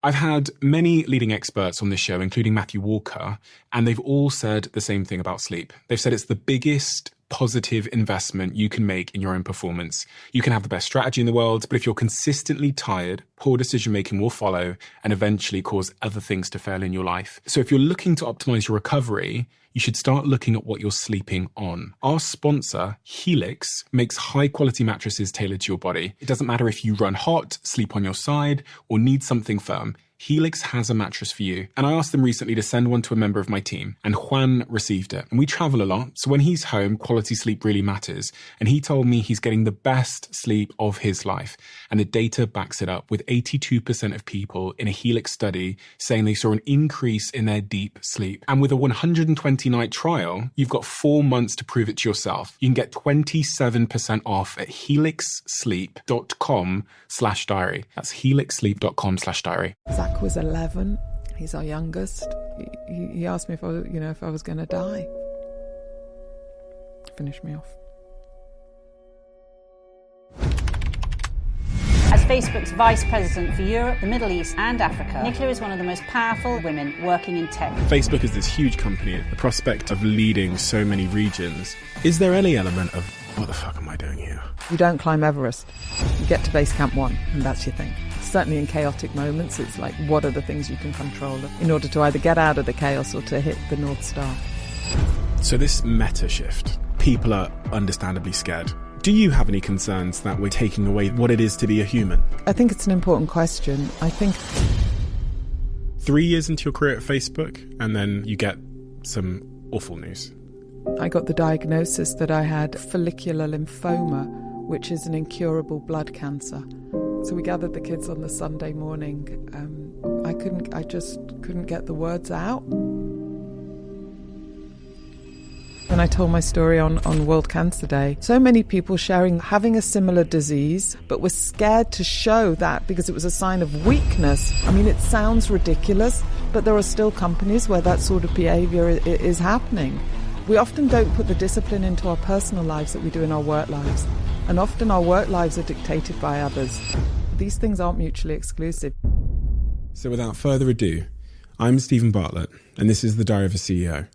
I've had many leading experts on this show, including Matthew Walker, and they've all said the same thing about sleep. They've said it's the biggest positive investment you can make in your own performance. You can have the best strategy in the world, but if you're consistently tired, poor decision-making will follow and eventually cause other things to fail in your life. So if you're looking to optimize your recovery, you should start looking at what you're sleeping on. Our sponsor, Helix, makes high-quality mattresses tailored to your body. It doesn't matter if you run hot, sleep on your side, or need something firm. Helix has a mattress for you. And I asked them recently to send one to a member of my team, and Juan received it. And we travel a lot, so when he's home, quality sleep really matters. And he told me he's getting the best sleep of his life. And the data backs it up, with 82% of people in a Helix study saying they saw an increase in their deep sleep. And with a 120-night trial, you've got 4 months to prove it to yourself. You can get 27% off at helixsleep.com/diary. That's helixsleep.com/diary. Zach was 11. He's our youngest. He asked me if I was going to die. Finish me off. As Facebook's Vice President for Europe, the Middle East and Africa, Nicola is one of the most powerful women working in tech. Facebook is this huge company. The prospect of leading so many regions. Is there any element of, what the fuck am I doing here? You don't climb Everest. You get to base camp 1, and that's your thing. Certainly in chaotic moments, it's like, what are the things you can control in order to either get out of the chaos or to hit the North Star? So this meta shift, people are understandably scared. Do you have any concerns that we're taking away what it is to be a human? I think it's an important question. I think 3 years into your career at Facebook, and then you get some awful news. I got the diagnosis that I had follicular lymphoma, which is an incurable blood cancer. So we gathered the kids on the Sunday morning. I just couldn't get the words out. When I told my story on World Cancer Day, so many people having a similar disease, but were scared to show that because it was a sign of weakness. I mean, it sounds ridiculous, but there are still companies where that sort of behaviour is happening. We often don't put the discipline into our personal lives that we do in our work lives. And often our work lives are dictated by others. These things aren't mutually exclusive. So without further ado, I'm Stephen Bartlett, and this is The Diary of a CEO.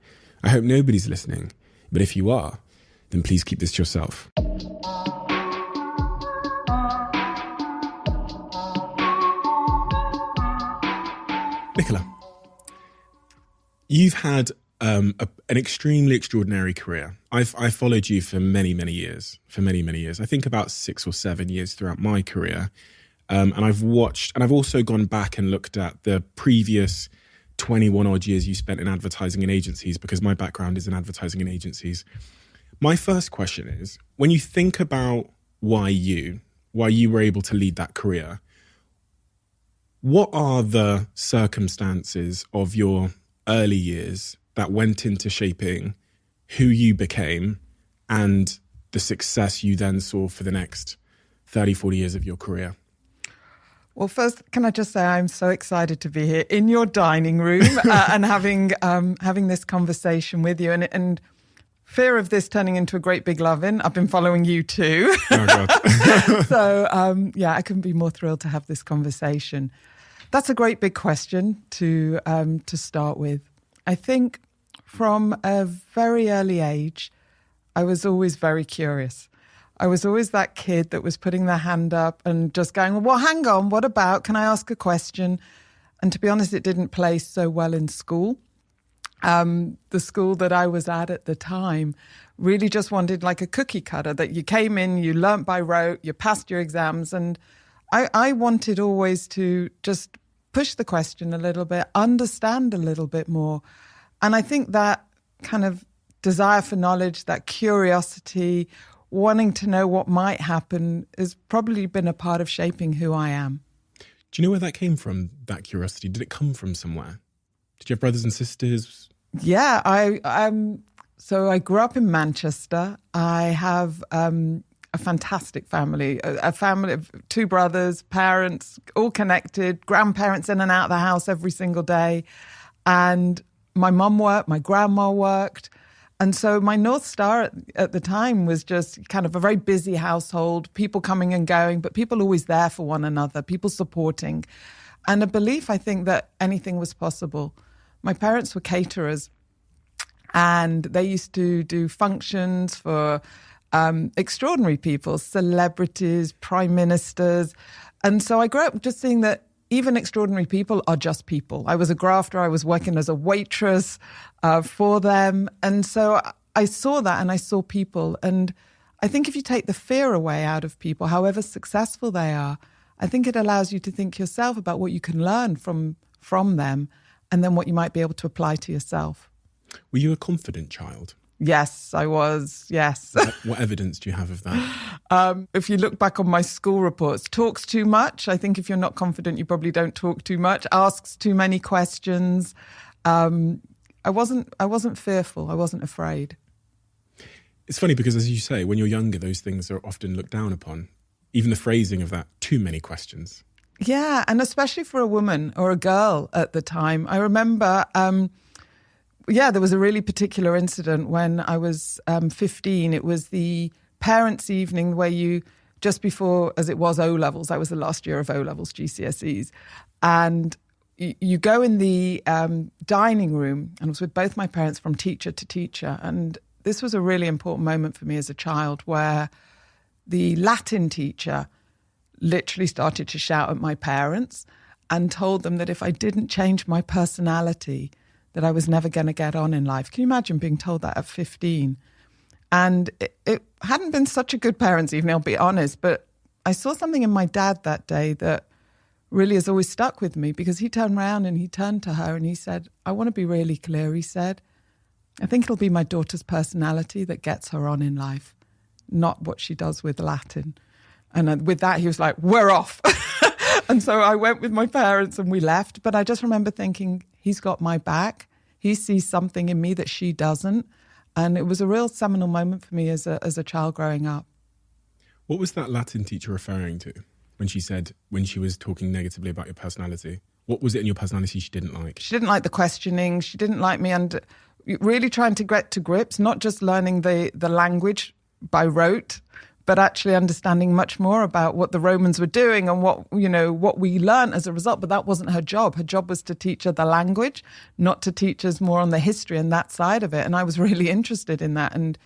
I hope nobody's listening, but if you are, then please keep this to yourself. Nicola, you've had an extremely extraordinary career. I've followed you for many years. I think about 6 or 7 years throughout my career. And I've watched, and I've also gone back and looked at the previous 21 odd years you spent in advertising and agencies, because my background is in advertising and agencies. My first question is, when you think about why you were able to lead that career, what are the circumstances of your early years that went into shaping who you became and the success you then saw for the next 30, 40 years of your career? Well, first, can I just say I'm so excited to be here in your dining room and having this conversation with you. And fear of this turning into a great big love-in, I've been following you too. Oh, God. So, I couldn't be more thrilled to have this conversation. That's a great big question to start with. I think from a very early age, I was always very curious. I was always that kid that was putting their hand up and just going, well, hang on, what about? Can I ask a question? And to be honest, it didn't play so well in school. The school that I was at the time really just wanted like a cookie cutter, that you came in, you learnt by rote, you passed your exams. And I wanted always to just push the question a little bit, understand a little bit more. And I think that kind of desire for knowledge, that curiosity, wanting to know what might happen, has probably been a part of shaping who I am. Do you know where that came from, that curiosity? Did it come from somewhere? Did you have brothers and sisters? Yeah, so I grew up in Manchester. I have a fantastic family, a family of 2 brothers, parents, all connected, grandparents in and out of the house every single day. And my mum worked, my grandma worked. And so my North Star at the time was just kind of a very busy household, people coming and going, but people always there for one another, people supporting. and a belief, I think, that anything was possible. My parents were caterers, and they used to do functions for extraordinary people, celebrities, prime ministers. And so I grew up just seeing that even extraordinary people are just people. I was a grafter. I was working as a waitress for them. And so I saw that, and I saw people. And I think if you take the fear away out of people, however successful they are, I think it allows you to think yourself about what you can learn from them, and then what you might be able to apply to yourself. Were you a confident child? Yes, I was, yes. What evidence do you have of that? If you look back on my school reports, talks too much. I think if you're not confident, you probably don't talk too much. Asks too many questions. I wasn't fearful. I wasn't afraid. It's funny because, as you say, when you're younger, those things are often looked down upon. Even the phrasing of that, too many questions. Yeah, and especially for a woman or a girl at the time. I remember... there was a really particular incident when I was 15. It was the parents' evening where you, just before, as it was O-levels, that was the last year of O-levels, GCSEs, and you go in the dining room, and I was with both my parents from teacher to teacher, and this was a really important moment for me as a child where the Latin teacher literally started to shout at my parents and told them that if I didn't change my personality, that I was never going to get on in life. Can you imagine being told that at 15? And it hadn't been such a good parents' evening, I'll be honest, but I saw something in my dad that day that really has always stuck with me, because he turned around and he turned to her and he said, I want to be really clear, he said. I think it'll be my daughter's personality that gets her on in life, not what she does with Latin. And with that, he was like, we're off. And so I went with my parents and we left. But I just remember thinking, he's got my back. He sees something in me that she doesn't. And it was a real seminal moment for me as a child growing up. What was that Latin teacher referring to when she was talking negatively about your personality? What was it in your personality she didn't like? She didn't like the questioning. She didn't like me and really trying to get to grips, not just learning the language by rote, but actually understanding much more about what the Romans were doing and what we learned as a result. But that wasn't her job. Her job was to teach her the language, not to teach us more on the history and that side of it. And I was really interested in that. And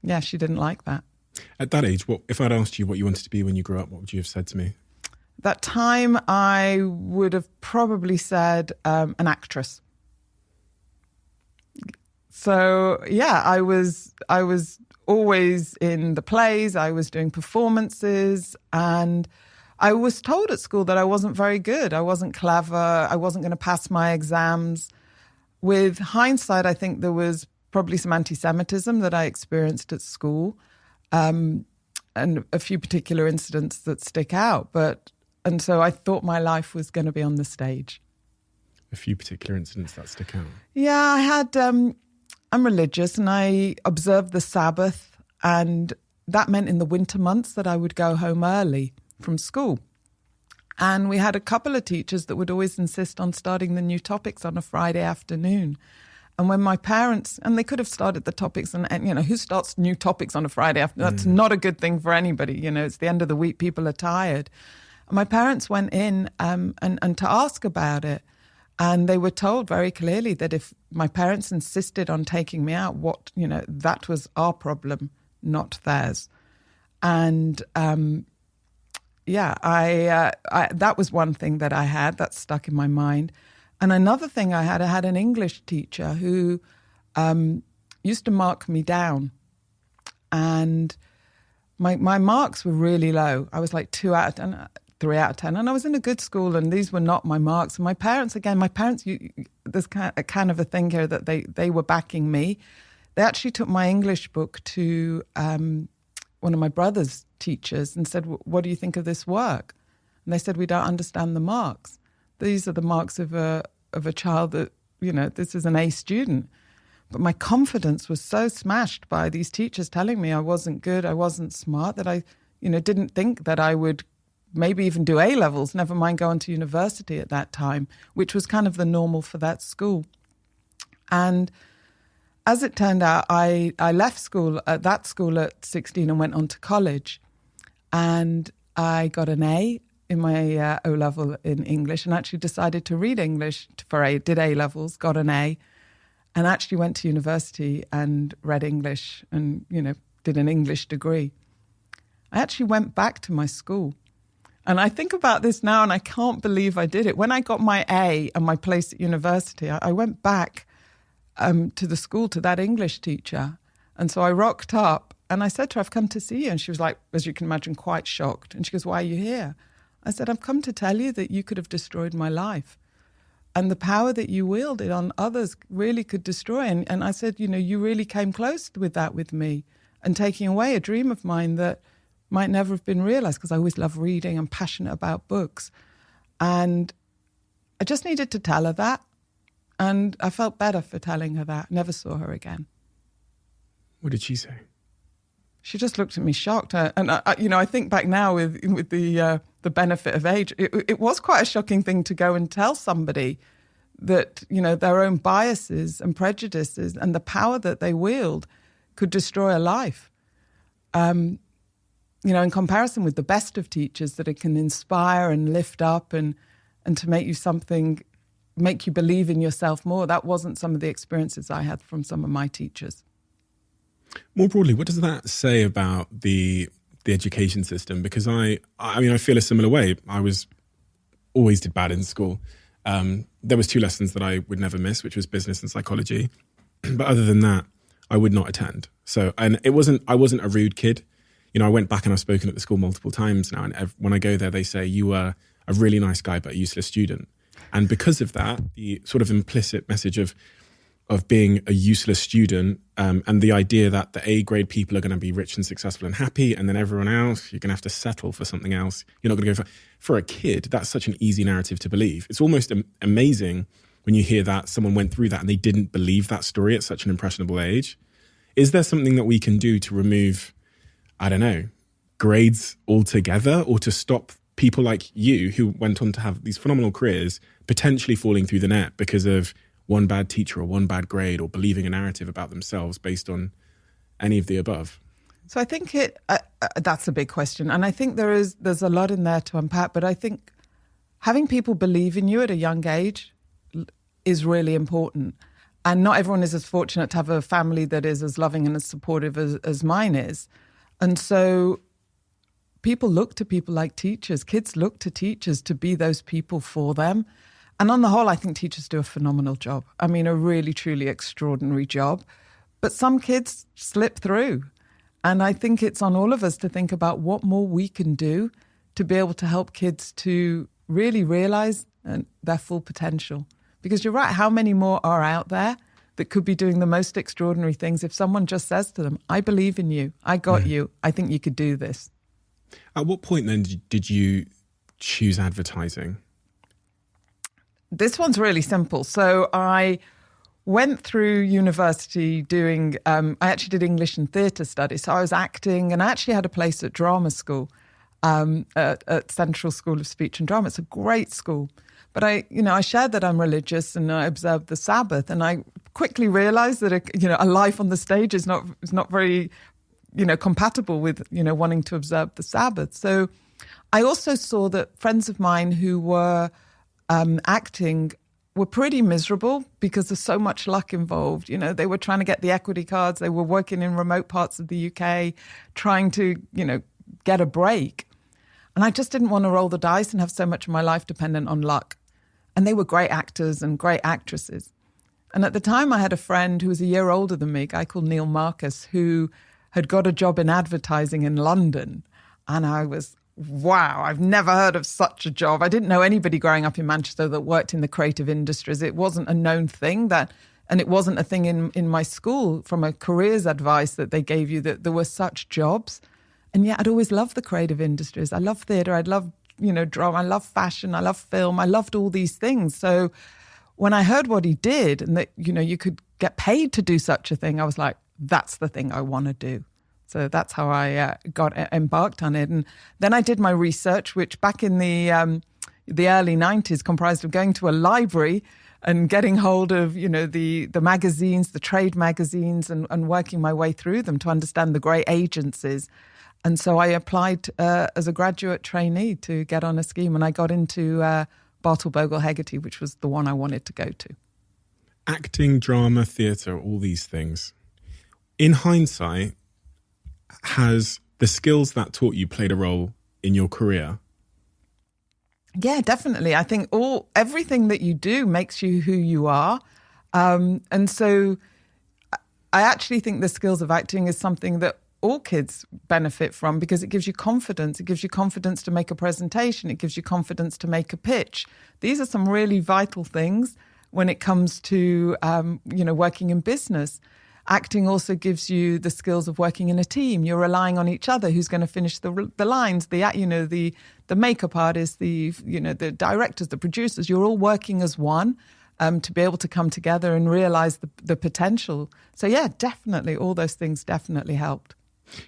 yeah, she didn't like that. At that age, if I'd asked you what you wanted to be when you grew up, what would you have said to me? That time I would have probably said an actress. So yeah, I was always in the plays, I was doing performances, and I was told at school that I wasn't very good. I wasn't clever. I wasn't going to pass my exams. With hindsight, I think there was probably some anti-Semitism that I experienced at school, and a few particular incidents that stick out. And so I thought my life was going to be on the stage. A few particular incidents that stick out? Yeah, I had... I'm religious and I observed the Sabbath, and that meant in the winter months that I would go home early from school. And we had a couple of teachers that would always insist on starting the new topics on a Friday afternoon. And when my parents, and they could have started the topics, and who starts new topics on a Friday afternoon? That's not a good thing for anybody. It's the end of the week, people are tired. And my parents went in and to ask about it. And they were told very clearly that if my parents insisted on taking me out, that was our problem, not theirs. And that was one thing that I had that stuck in my mind. And another thing I had an English teacher who used to mark me down. And my marks were really low. I was like 2 out of 10. 3 out of 10, and I was in a good school, and these were not my marks. And my parents, there's kind of a thing here that they were backing me. They actually took my English book to one of my brother's teachers and said, "What do you think of this work?" And they said, "We don't understand the marks. These are the marks of a child that this is an A student." But my confidence was so smashed by these teachers telling me I wasn't good, I wasn't smart, that I didn't think that I would maybe even do A-levels, never mind going to university at that time, which was kind of the normal for that school. And as it turned out, I left school at 16 and went on to college. And I got an A in my O-level in English and actually decided to read English did A-levels, got an A, and actually went to university and read English and, did an English degree. I actually went back to my school. And I think about this now and I can't believe I did it. When I got my A and my place at university, I went back to the school, to that English teacher. And so I rocked up and I said to her, I've come to see you. And she was like, as you can imagine, quite shocked. And she goes, why are you here? I said, I've come to tell you that you could have destroyed my life. And the power that you wielded on others really could destroy. And I said, you really came close with that with me and taking away a dream of mine that might never have been realized, because I always love reading. I'm passionate about books. And I just needed to tell her that. And I felt better for telling her that. Never saw her again. What did she say? She just looked at me shocked. And I think back now with the benefit of age, it was quite a shocking thing to go and tell somebody that, their own biases and prejudices and the power that they wield could destroy a life. In comparison with the best of teachers, that it can inspire and lift up and to make you believe in yourself more. That wasn't some of the experiences I had from some of my teachers. More broadly, what does that say about the education system? Because I feel a similar way. I always did bad in school. There was 2 lessons that I would never miss, which was business and psychology. But other than that, I would not attend. I wasn't a rude kid. I went back and I've spoken at the school multiple times now. And when I go there, they say, you were a really nice guy, but a useless student. And because of that, the sort of implicit message of being a useless student and the idea that the A grade people are going to be rich and successful and happy, and then everyone else, you're going to have to settle for something else. You're not going to go for a kid. That's such an easy narrative to believe. It's almost amazing when you hear that someone went through that and they didn't believe that story at such an impressionable age. Is there something that we can do to remove, grades altogether, or to stop people like you who went on to have these phenomenal careers potentially falling through the net because of one bad teacher or one bad grade, or believing a narrative about themselves based on any of the above? So I think that's a big question. And I think there's a lot in there to unpack. But I think having people believe in you at a young age is really important. And not everyone is as fortunate to have a family that is as loving and as supportive as mine is. And so people look to people like teachers. Kids look to teachers to be those people for them. And on the whole, I think teachers do a phenomenal job. I mean, a really, truly extraordinary job. But some kids slip through. And I think it's on all of us to think about what more we can do to be able to help kids to really realize their full potential. Because you're right, how many more are out there that could be doing the most extraordinary things if someone just says to them, I believe in you, I got you, I think you could do this. At what point then did you choose advertising? This one's really simple. So I went through university doing, I actually did English and theatre studies. So I was acting, and I actually had a place at drama school, at Central School of Speech and Drama. It's a great school. But I shared that I'm religious and I observed the Sabbath. And I quickly realized that, a life on the stage is not very, compatible with, wanting to observe the Sabbath. So I also saw that friends of mine who were acting were pretty miserable because there's so much luck involved. They were trying to get the equity cards. They were working in remote parts of the UK, trying to, get a break. And I just didn't want to roll the dice and have so much of my life dependent on luck. And they were great actors and great actresses. And at the time I had a friend who was a year older than me, a guy called Neil Marcus, who had got a job in advertising in London. And I was, wow, I've never heard of such a job. I didn't know anybody growing up in Manchester that worked in the creative industries. It wasn't a known thing and it wasn't a thing in my school from a careers advice that they gave you, that there were such jobs. And yet I'd always loved the creative industries. I love theatre. I'd love, drama. I love fashion. I love film. I loved all these things. So when I heard what he did and that, you could get paid to do such a thing, I was like, that's the thing I want to do. So that's how I got embarked on it. And then I did my research, which back in the early 90s comprised of going to a library and getting hold of, the magazines, the trade magazines, and working my way through them to understand the great agencies. And so I applied as a graduate trainee to get on a scheme, and I got into Bartle Bogle Hegarty, which was the one I wanted to go to. Acting, drama, theatre, all these things. In hindsight, has the skills that taught you played a role in your career? Yeah, definitely. I think everything that you do makes you who you are. And so I actually think the skills of acting is something that all kids benefit from, because it gives you confidence. It gives you confidence to make a presentation. It gives you confidence to make a pitch. These are some really vital things when it comes to, working in business. Acting also gives you the skills of working in a team. You're relying on each other. Who's going to finish the lines? The makeup artists, the directors, the producers. You're all working as one to be able to come together and realize the potential. So yeah, definitely, all those things definitely helped.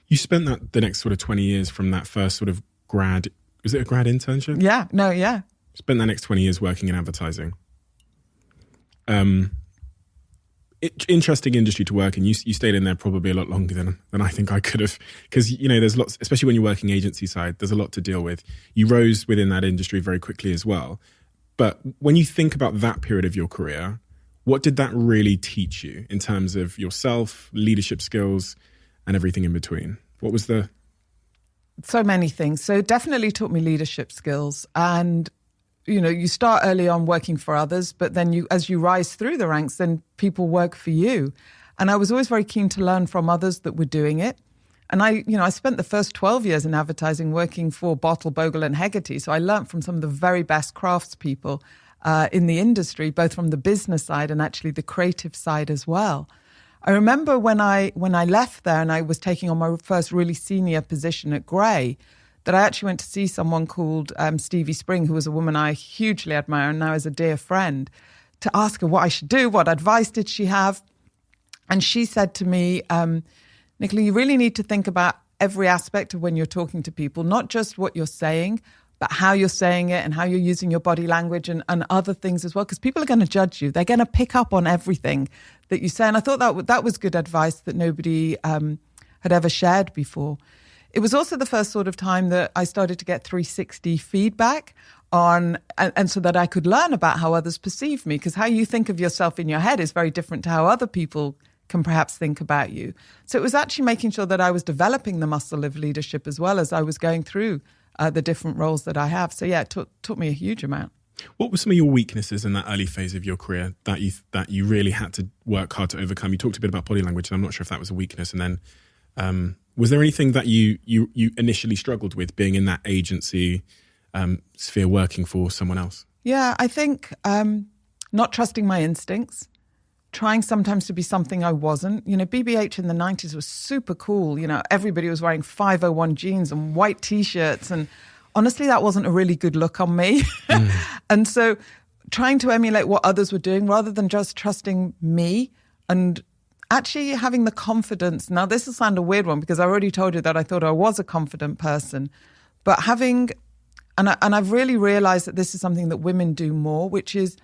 You spent the next sort of 20 years from that first sort of grad. Was it a grad internship? Yeah. No. Yeah. Spent that next 20 years working in advertising. Interesting industry to work in. You stayed in there probably a lot longer than I think I could have, because there's lots, especially when you're working agency side, there's a lot to deal with. You rose within that industry very quickly as well. But when you think about that period of your career, what did that really teach you in terms of yourself, leadership skills, and everything in between? What was so many things. So it definitely taught me leadership skills. And you start early on working for others, but then as you rise through the ranks, then people work for you. And I was always very keen to learn from others that were doing it. And I spent the first 12 years in advertising working for Bartle Bogle and Hegarty. So I learned from some of the very best craftspeople in the industry, both from the business side and actually the creative side as well. I remember when I left there and I was taking on my first really senior position at Grey, that I actually went to see someone called Stevie Spring, who was a woman I hugely admire and now is a dear friend, to ask her what I should do, what advice did she have. And she said to me, Nicola, you really need to think about every aspect of when you're talking to people, not just what you're saying, but how you're saying it and how you're using your body language and other things as well, because people are going to judge you. They're going to pick up on everything that you say. And I thought that was good advice that nobody had ever shared before. It was also the first sort of time that I started to get 360 feedback on, and so that I could learn about how others perceive me, because how you think of yourself in your head is very different to how other people can perhaps think about you. So it was actually making sure that I was developing the muscle of leadership as well as I was going through the different roles that I have. So yeah, it taught me a huge amount. What were some of your weaknesses in that early phase of your career that you really had to work hard to overcome? You talked a bit about body language, and I'm not sure if that was a weakness. And then was there anything that you initially struggled with being in that agency sphere working for someone else? Yeah, I think not trusting my instincts, trying sometimes to be something I wasn't. BBH in the 90s was super cool. Everybody was wearing 501 jeans and white T-shirts. And honestly, that wasn't a really good look on me. And so trying to emulate what others were doing rather than just trusting me and actually having the confidence. Now, this will sound a weird one because I already told you that I thought I was a confident person. But and I've really realized that this is something that women do more, which is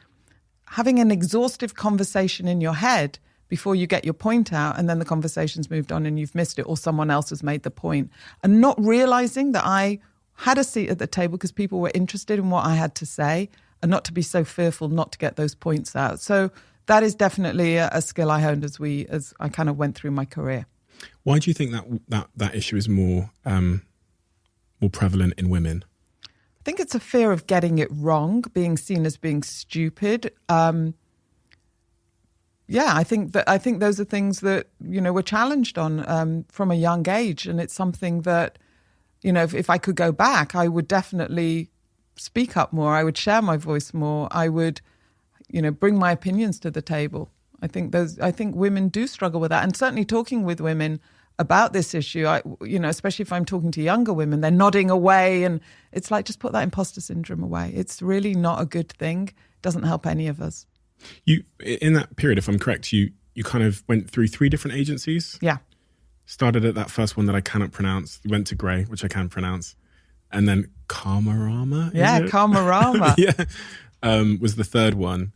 having an exhaustive conversation in your head before you get your point out, and then the conversation's moved on and you've missed it, or someone else has made the point. And not realizing that I had a seat at the table because people were interested in what I had to say, and not to be so fearful not to get those points out. So that is definitely a skill I honed as I kind of went through my career. Why do you think that issue is more prevalent in women? I think it's a fear of getting it wrong, being seen as being stupid. I think those are things that we're challenged on from a young age, and it's something that if I could go back, I would definitely speak up more. I would share my voice more. I would bring my opinions to the table. I think women do struggle with that, and certainly talking with women about this issue, especially if I'm talking to younger women, they're nodding away, and it's like, just put that imposter syndrome away. It's really not a good thing. It doesn't help any of us. You, in that period, if I'm correct, you kind of went through 3 different agencies. Yeah. Started at that first one that I cannot pronounce, went to Grey, which I can pronounce, and then Karmarama. Yeah, Karmarama. Yeah, was the third one.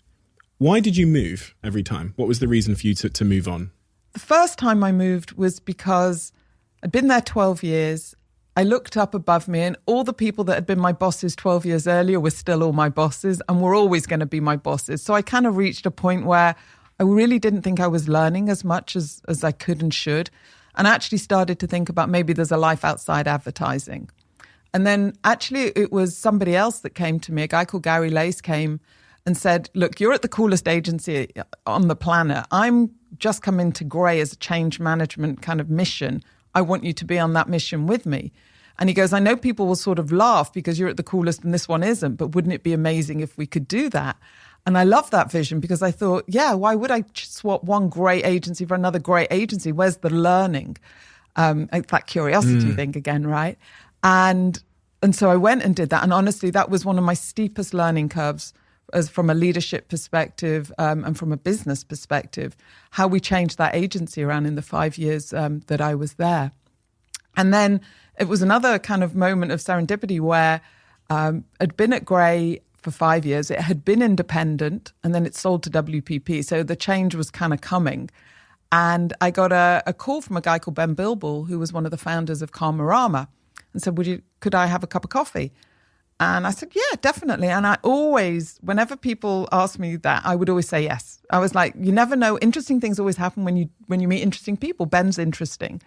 Why did you move every time? What was the reason for you to move on? The first time I moved was because I'd been there 12 years I looked up above me and all the people that had been my bosses 12 years earlier were still all my bosses and were always going to be my bosses. So I kind of reached a point where I really didn't think I was learning as much as I could and should. And I actually started to think about maybe there's a life outside advertising. And then actually it was somebody else that came to me, a guy called Gary Lace came and said, look, you're at the coolest agency on the planet. I'm just come into Grey as a change management kind of mission. I want you to be on that mission with me. And he goes, I know people will sort of laugh because you're at the coolest and this one isn't, but wouldn't it be amazing if we could do that? And I love that vision because I thought, yeah, why would I swap one great agency for another great agency? Where's the learning? It's that curiosity thing again, right? And so I went and did that. And honestly, that was one of my steepest learning curves as from a leadership perspective and from a business perspective, how we changed that agency around in the 5 years that I was there. And then it was another kind of moment of serendipity where I'd been at Grey for 5 years. It had been independent and then it sold to WPP. So the change was kind of coming. And I got a call from a guy called Ben Bilbul, who was one of the founders of Karmarama, and said, could I have a cup of coffee? And I said, yeah, definitely. And I always, whenever people ask me that, I would always say yes. I was like, you never know. Interesting things always happen when you meet interesting people. Ben's interesting.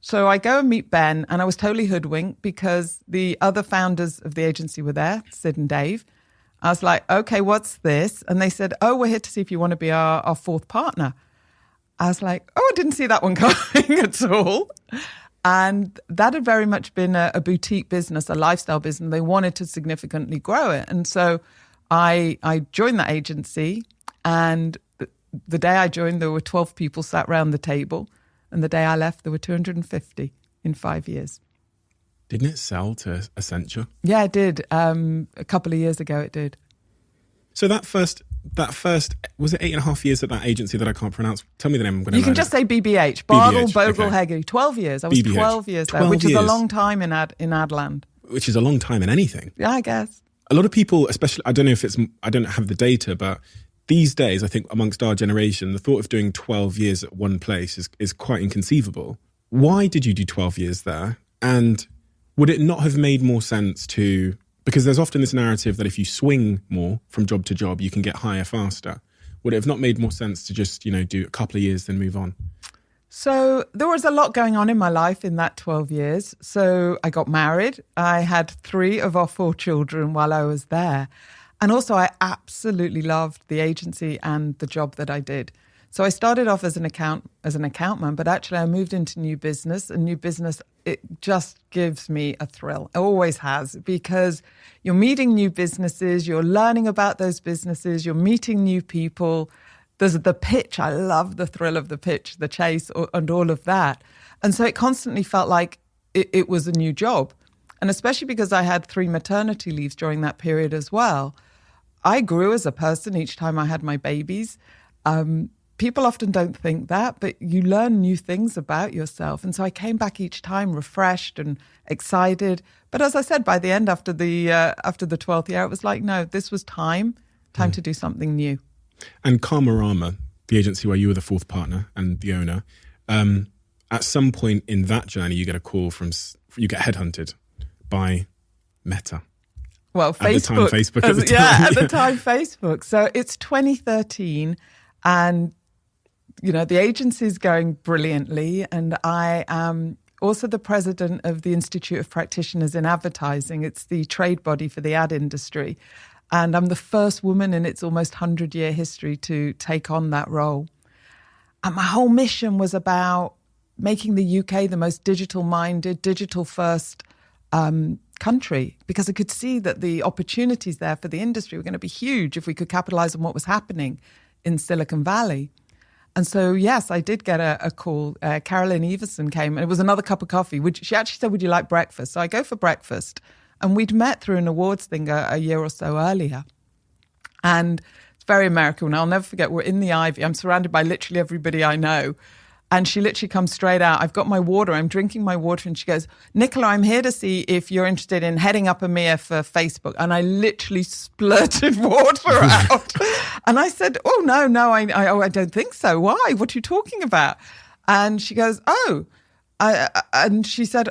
So I go and meet Ben, and I was totally hoodwinked because the other founders of the agency were there, Sid and Dave. I was like, okay, what's this? And they said, oh, we're here to see if you want to be our fourth partner. I was like, oh, I didn't see that one coming at all. And that had very much been a boutique business, a lifestyle business. They wanted to significantly grow it. And so I joined that agency. And the day I joined, there were 12 people sat around the table. And the day I left, there were 250 in 5 years. Didn't it sell to Accenture? Yeah, it did. A couple of years ago, it did. So that first, was it 8.5 years at that agency that I can't pronounce? Tell me the name. I'm going to You can just say BBH. Bardell, Bogle, okay. Hegarty. 12 years. I was BBH. 12 years there, 12 which is years. a long time in Adland. Which is a long time in anything. Yeah, I guess. A lot of people, especially, I don't have the data, but these days, I think amongst our generation, the thought of doing 12 years at one place is quite inconceivable. Why did you do 12 years there? And would it not have made more sense to, because there's often this narrative that if you swing more from job to job, you can get higher faster. Would it have not made more sense to just, do a couple of years then move on? So there was a lot going on in my life in that 12 years. So I got married. I had 3 of our 4 children while I was there. And also I absolutely loved the agency and the job that I did. So I started off as an accountman, but actually I moved into new business. And new business, it just gives me a thrill. It always has, because you're meeting new businesses, you're learning about those businesses, you're meeting new people. There's the pitch. I love the thrill of the pitch, the chase, and all of that. And so it constantly felt like it was a new job. And especially because I had 3 maternity leaves during that period as well. I grew as a person each time I had my babies. People often don't think that, but you learn new things about yourself. And so I came back each time refreshed and excited. But as I said, by the end, after the 12th year, it was like, no, this was time to do something new. And Karmarama, the agency where you were the 4th partner and the owner, at some point in that journey, you get a call you get headhunted by Meta. Well, Facebook. At the time. Yeah, at the time, Facebook. So it's 2013 and, the agency's going brilliantly. And I am also the president of the Institute of Practitioners in Advertising. It's the trade body for the ad industry. And I'm the first woman in its almost 100-year history to take on that role. And my whole mission was about making the UK the most digital-minded, digital-first country, because I could see that the opportunities there for the industry were going to be huge if we could capitalize on what was happening in Silicon Valley. And so, yes, I did get a call. Carolyn Everson came, and it was another cup of coffee. She actually said, would you like breakfast? So I go for breakfast. And we'd met through an awards thing a year or so earlier. And it's very American. And I'll never forget, we're in the Ivy. I'm surrounded by literally everybody I know. And she literally comes straight out. I've got my water. I'm drinking my water. And she goes, Nicola, I'm here to see if you're interested in heading up EMEA for Facebook. And I literally splurted water out. And I said, oh, no, I don't think so. Why? What are you talking about? And she goes, and she said,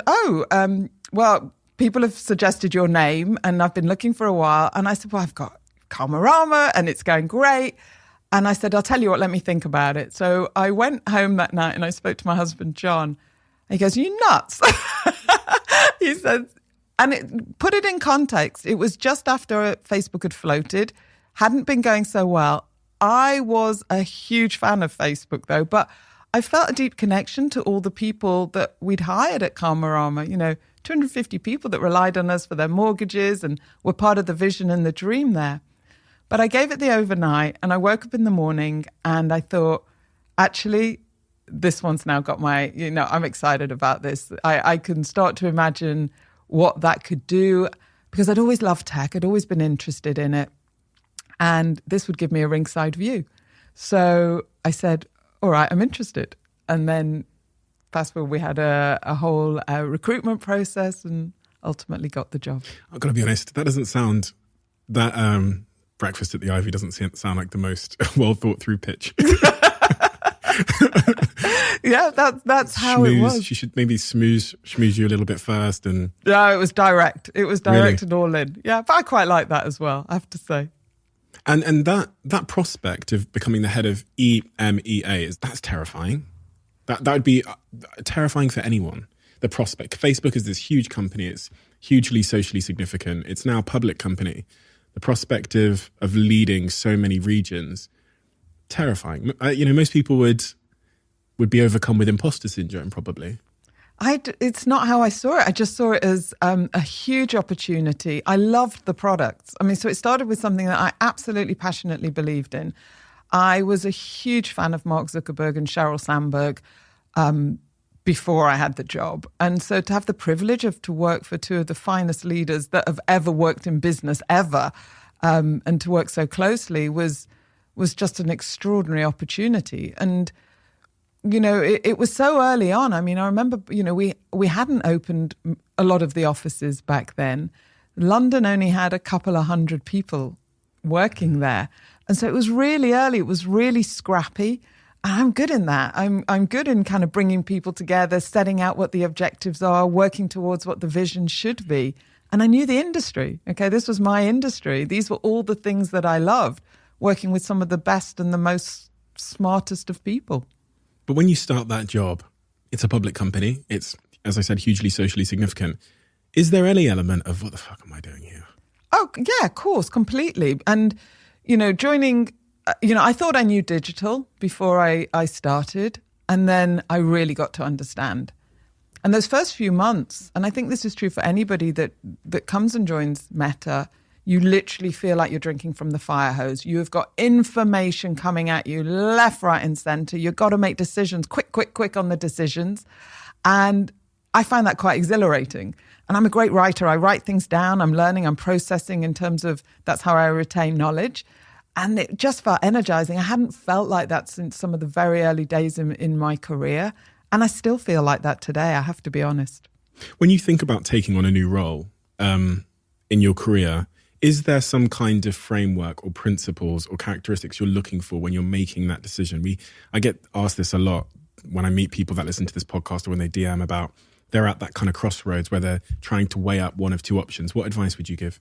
well, people have suggested your name and I've been looking for a while. And I said, well, I've got Karmarama and it's going great. And I said, I'll tell you what, let me think about it. So I went home that night and I spoke to my husband, John. He goes, you nuts? He said, and put it in context. It was just after Facebook had floated, hadn't been going so well. I was a huge fan of Facebook though, but I felt a deep connection to all the people that we'd hired at Karmarama, 250 people that relied on us for their mortgages and were part of the vision and the dream there. But I gave it the overnight and I woke up in the morning and I thought, actually, this one's now got my, I'm excited about this. I can start to imagine what that could do because I'd always loved tech. I'd always been interested in it. And this would give me a ringside view. So I said, all right, I'm interested. And then fast forward, we had a whole recruitment process and ultimately got the job. I've got to be honest, that doesn't sound, that breakfast at the Ivy doesn't sound like the most well thought through pitch. Yeah, that's how it was. She should maybe schmooze you a little bit first. And no, it was direct. It was direct really? And all in. Yeah, but I quite like that as well, I have to say. And that prospect of becoming the head of EMEA, that's terrifying. That would be terrifying for anyone. The prospect. Facebook is this huge company. It's hugely socially significant. It's now a public company. The prospect of leading so many regions, terrifying. Most people would be overcome with imposter syndrome, probably. It's not how I saw it. I just saw it as a huge opportunity. I loved the products. So it started with something that I absolutely passionately believed in. I was a huge fan of Mark Zuckerberg and Sheryl Sandberg before I had the job. And so to have the privilege to work for two of the finest leaders that have ever worked in business ever, and to work so closely was just an extraordinary opportunity. And it was so early on. I remember, we hadn't opened a lot of the offices back then. London only had a couple of hundred people working there. And so it was really early. It was really scrappy. And I'm good in that. I'm good in kind of bringing people together, setting out what the objectives are, working towards what the vision should be. And I knew the industry. Okay, this was my industry. These were all the things that I loved, working with some of the best and the most smartest of people. But when you start that job, it's a public company. It's, as I said, hugely socially significant. Is there any element of what the fuck am I doing here? Oh, yeah, of course, completely. And, joining, I thought I knew digital before I started. And then I really got to understand. And those first few months, and I think this is true for anybody that comes and joins Meta, you literally feel like you're drinking from the fire hose. You've got information coming at you left, right, and center. You've got to make decisions, quick on the decisions. And I find that quite exhilarating. And I'm a great writer. I write things down. I'm learning. I'm processing in terms of that's how I retain knowledge. And it just felt energizing. I hadn't felt like that since some of the very early days in my career. And I still feel like that today, I have to be honest. When you think about taking on a new role in your career, is there some kind of framework or principles or characteristics you're looking for when you're making that decision? I get asked this a lot when I meet people that listen to this podcast or when they DM about they're at that kind of crossroads where they're trying to weigh up one of two options. What advice would you give?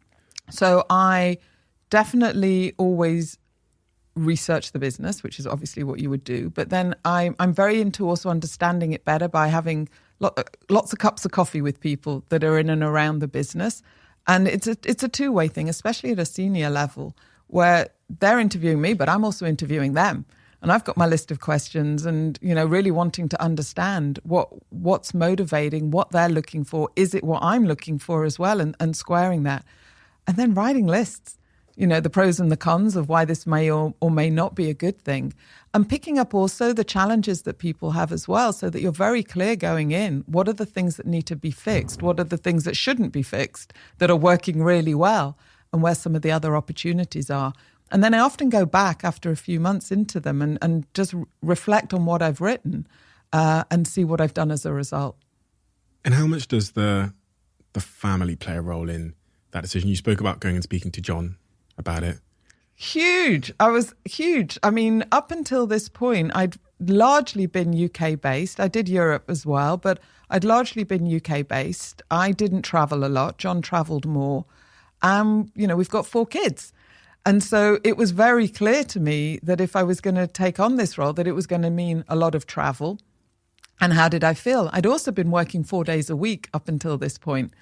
So I definitely always research the business, which is obviously what you would do. But then I'm very into also understanding it better by having lots of cups of coffee with people that are in and around the business. And it's a two-way thing, especially at a senior level, where they're interviewing me, but I'm also interviewing them. And I've got my list of questions and, really wanting to understand what's motivating, what they're looking for. Is it what I'm looking for as well? And squaring that. And then writing lists, the pros and the cons of why this may or may not be a good thing. And picking up also the challenges that people have as well, so that you're very clear going in. What are the things that need to be fixed? What are the things that shouldn't be fixed that are working really well? And where some of the other opportunities are. And then I often go back after a few months into them and just reflect on what I've written and see what I've done as a result. And how much does the family play a role in that decision? You spoke about going and speaking to John about it. Huge. I was huge. Up until this point, I'd largely been UK based. I did Europe as well, but I'd largely been UK based. I didn't travel a lot. John traveled more. We've got 4 kids. And so it was very clear to me that if I was going to take on this role, that it was going to mean a lot of travel. And how did I feel? I'd also been working 4 days a week up until this point.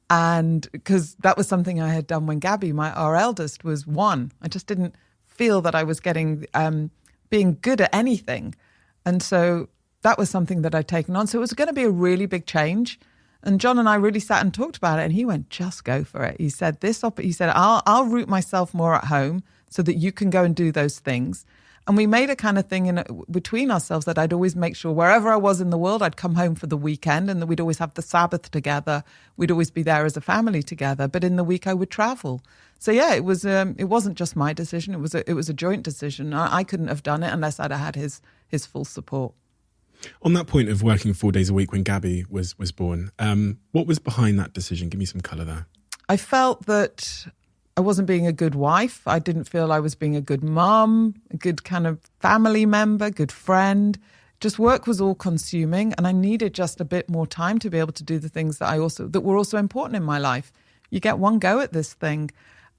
And because that was something I had done when Gabby, our eldest, was 1. I just didn't feel that I was being good at anything. And so that was something that I'd taken on. So it was going to be a really big change. And John and I really sat and talked about it. And he went, just go for it. He said, I'll root myself more at home so that you can go and do those things. And we made a kind of thing between ourselves that I'd always make sure wherever I was in the world, I'd come home for the weekend and that we'd always have the Sabbath together. We'd always be there as a family together. But in the week, I would travel. So, yeah, it wasn't just my decision. It was a joint decision. I couldn't have done it unless I'd had his full support. On that point of working 4 days a week when Gabby was born, what was behind that decision? Give me some colour there. I felt that I wasn't being a good wife. I didn't feel I was being a good mum, a good kind of family member, good friend. Just work was all consuming, and I needed just a bit more time to be able to do the things that were also important in my life. You get one go at this thing.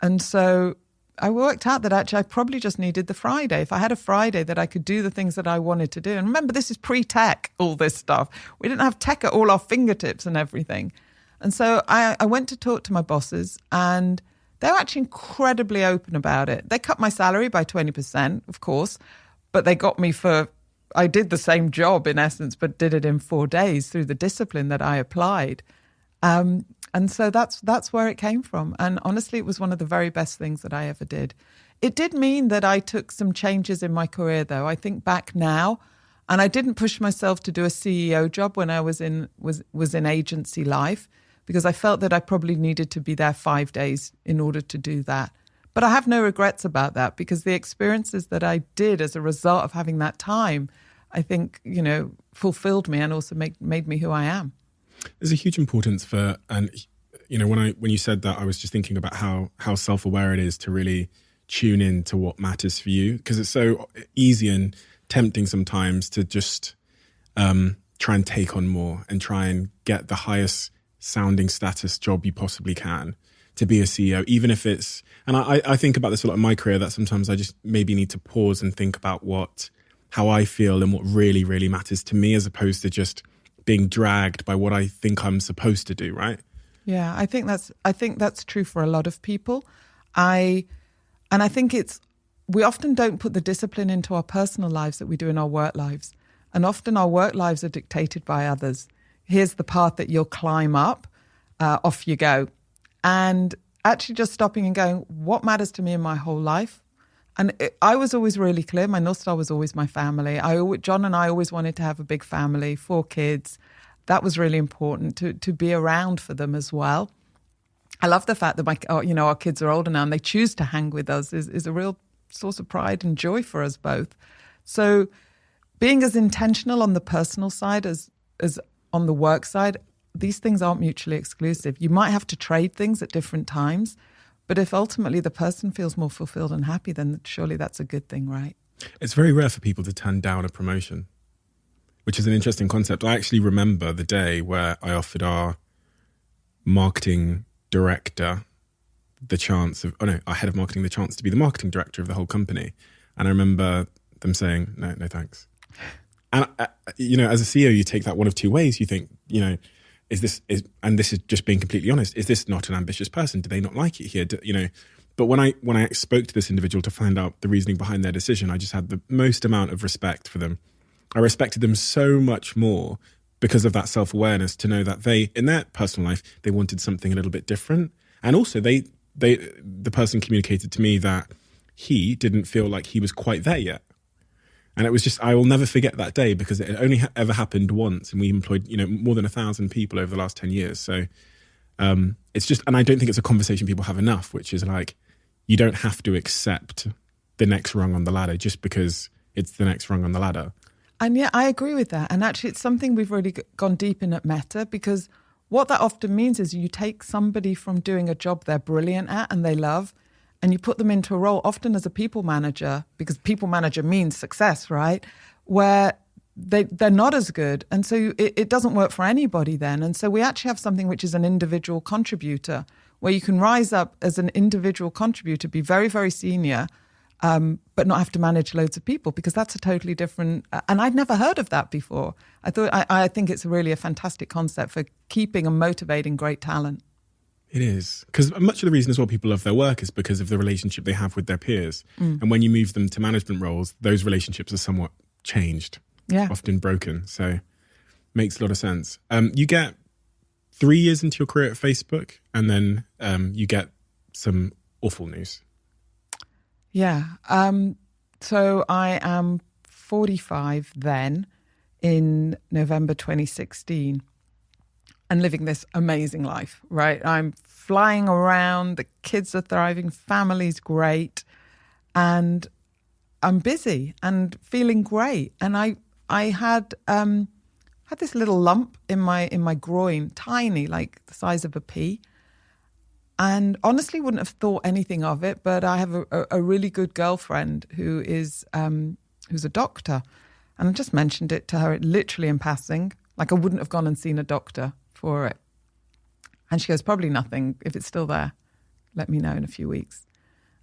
And so I worked out that actually I probably just needed the Friday. If I had a Friday that I could do the things that I wanted to do. And remember, this is pre-tech, all this stuff. We didn't have tech at all our fingertips and everything. And so I went to talk to my bosses, and they were actually incredibly open about it. They cut my salary by 20%, of course, but they got me I did the same job in essence, but did it in 4 days through the discipline that I applied. And so that's where it came from. And honestly, it was one of the very best things that I ever did. It did mean that I took some changes in my career, though. I think back now, and I didn't push myself to do a CEO job when I was in agency life, because I felt that I probably needed to be there 5 days in order to do that. But I have no regrets about that, because the experiences that I did as a result of having that time, I think, fulfilled me and also made me who I am. There's a huge importance for, and when you said that, I was just thinking about how self-aware it is to really tune in to what matters for you, because it's so easy and tempting sometimes to just try and take on more and try and get the highest sounding status job you possibly can to be a CEO, even if it's, and I think about this a lot in my career, that sometimes I just maybe need to pause and think about how I feel and what really, really matters to me, as opposed to just being dragged by what I think I'm supposed to do, right? Yeah, I think that's true for a lot of people. I think we often don't put the discipline into our personal lives that we do in our work lives. And often our work lives are dictated by others. Here's the path that you'll climb up, off you go. And actually just stopping and going, what matters to me in my whole life? And I was always really clear. My North Star was always my family. John and I always wanted to have a big family, 4 kids. That was really important to be around for them as well. I love the fact that our kids are older now and they choose to hang with us is a real source of pride and joy for us both. So being as intentional on the personal side as on the work side, these things aren't mutually exclusive. You might have to trade things at different times, but if ultimately the person feels more fulfilled and happy, then surely that's a good thing, right? It's very rare for people to turn down a promotion, which is an interesting concept. I actually remember the day where I offered our marketing director our head of marketing the chance to be the marketing director of the whole company. And I remember them saying, no thanks. And, as a CEO, you take that one of two ways. You think, and this is just being completely honest, is this not an ambitious person? Do they not like it here? But when I spoke to this individual to find out the reasoning behind their decision, I just had the most amount of respect for them. I respected them so much more because of that self-awareness, to know that they, in their personal life, they wanted something a little bit different. And also the person communicated to me that he didn't feel like he was quite there yet. And it was just, I will never forget that day, because it only ever happened once, and we employed, more than 1,000 people over the last 10 years. So it's just, and I don't think it's a conversation people have enough, which is like, you don't have to accept the next rung on the ladder just because it's the next rung on the ladder. And yeah, I agree with that. And actually, it's something we've really gone deep in at Meta, because what that often means is you take somebody from doing a job they're brilliant at and they love, and you put them into a role, often as a people manager, because people manager means success, right? Where they're not as good. And so it doesn't work for anybody then. And so we actually have something which is an individual contributor, where you can rise up as an individual contributor, be very, very senior, but not have to manage loads of people, because that's a totally different, and I'd never heard of that before. I think it's really a fantastic concept for keeping and motivating great talent. It is, because much of the reason as well people love their work is because of the relationship they have with their peers. And when you move them to management roles, those relationships are somewhat changed, often broken. So makes a lot of sense. You get 3 years into your career at Facebook, and then you get some awful news. Yeah. So I am 45 then in November 2016. And living this amazing life, right? I'm flying around, the kids are thriving, family's great, and I'm busy and feeling great. And I had this little lump in my groin, tiny, like the size of a pea. And honestly, wouldn't have thought anything of it. But I have a really good girlfriend who's a doctor, and I just mentioned it to her literally in passing. Like, I wouldn't have gone and seen a doctor for it. And she goes, probably nothing. If it's still there, let me know in a few weeks.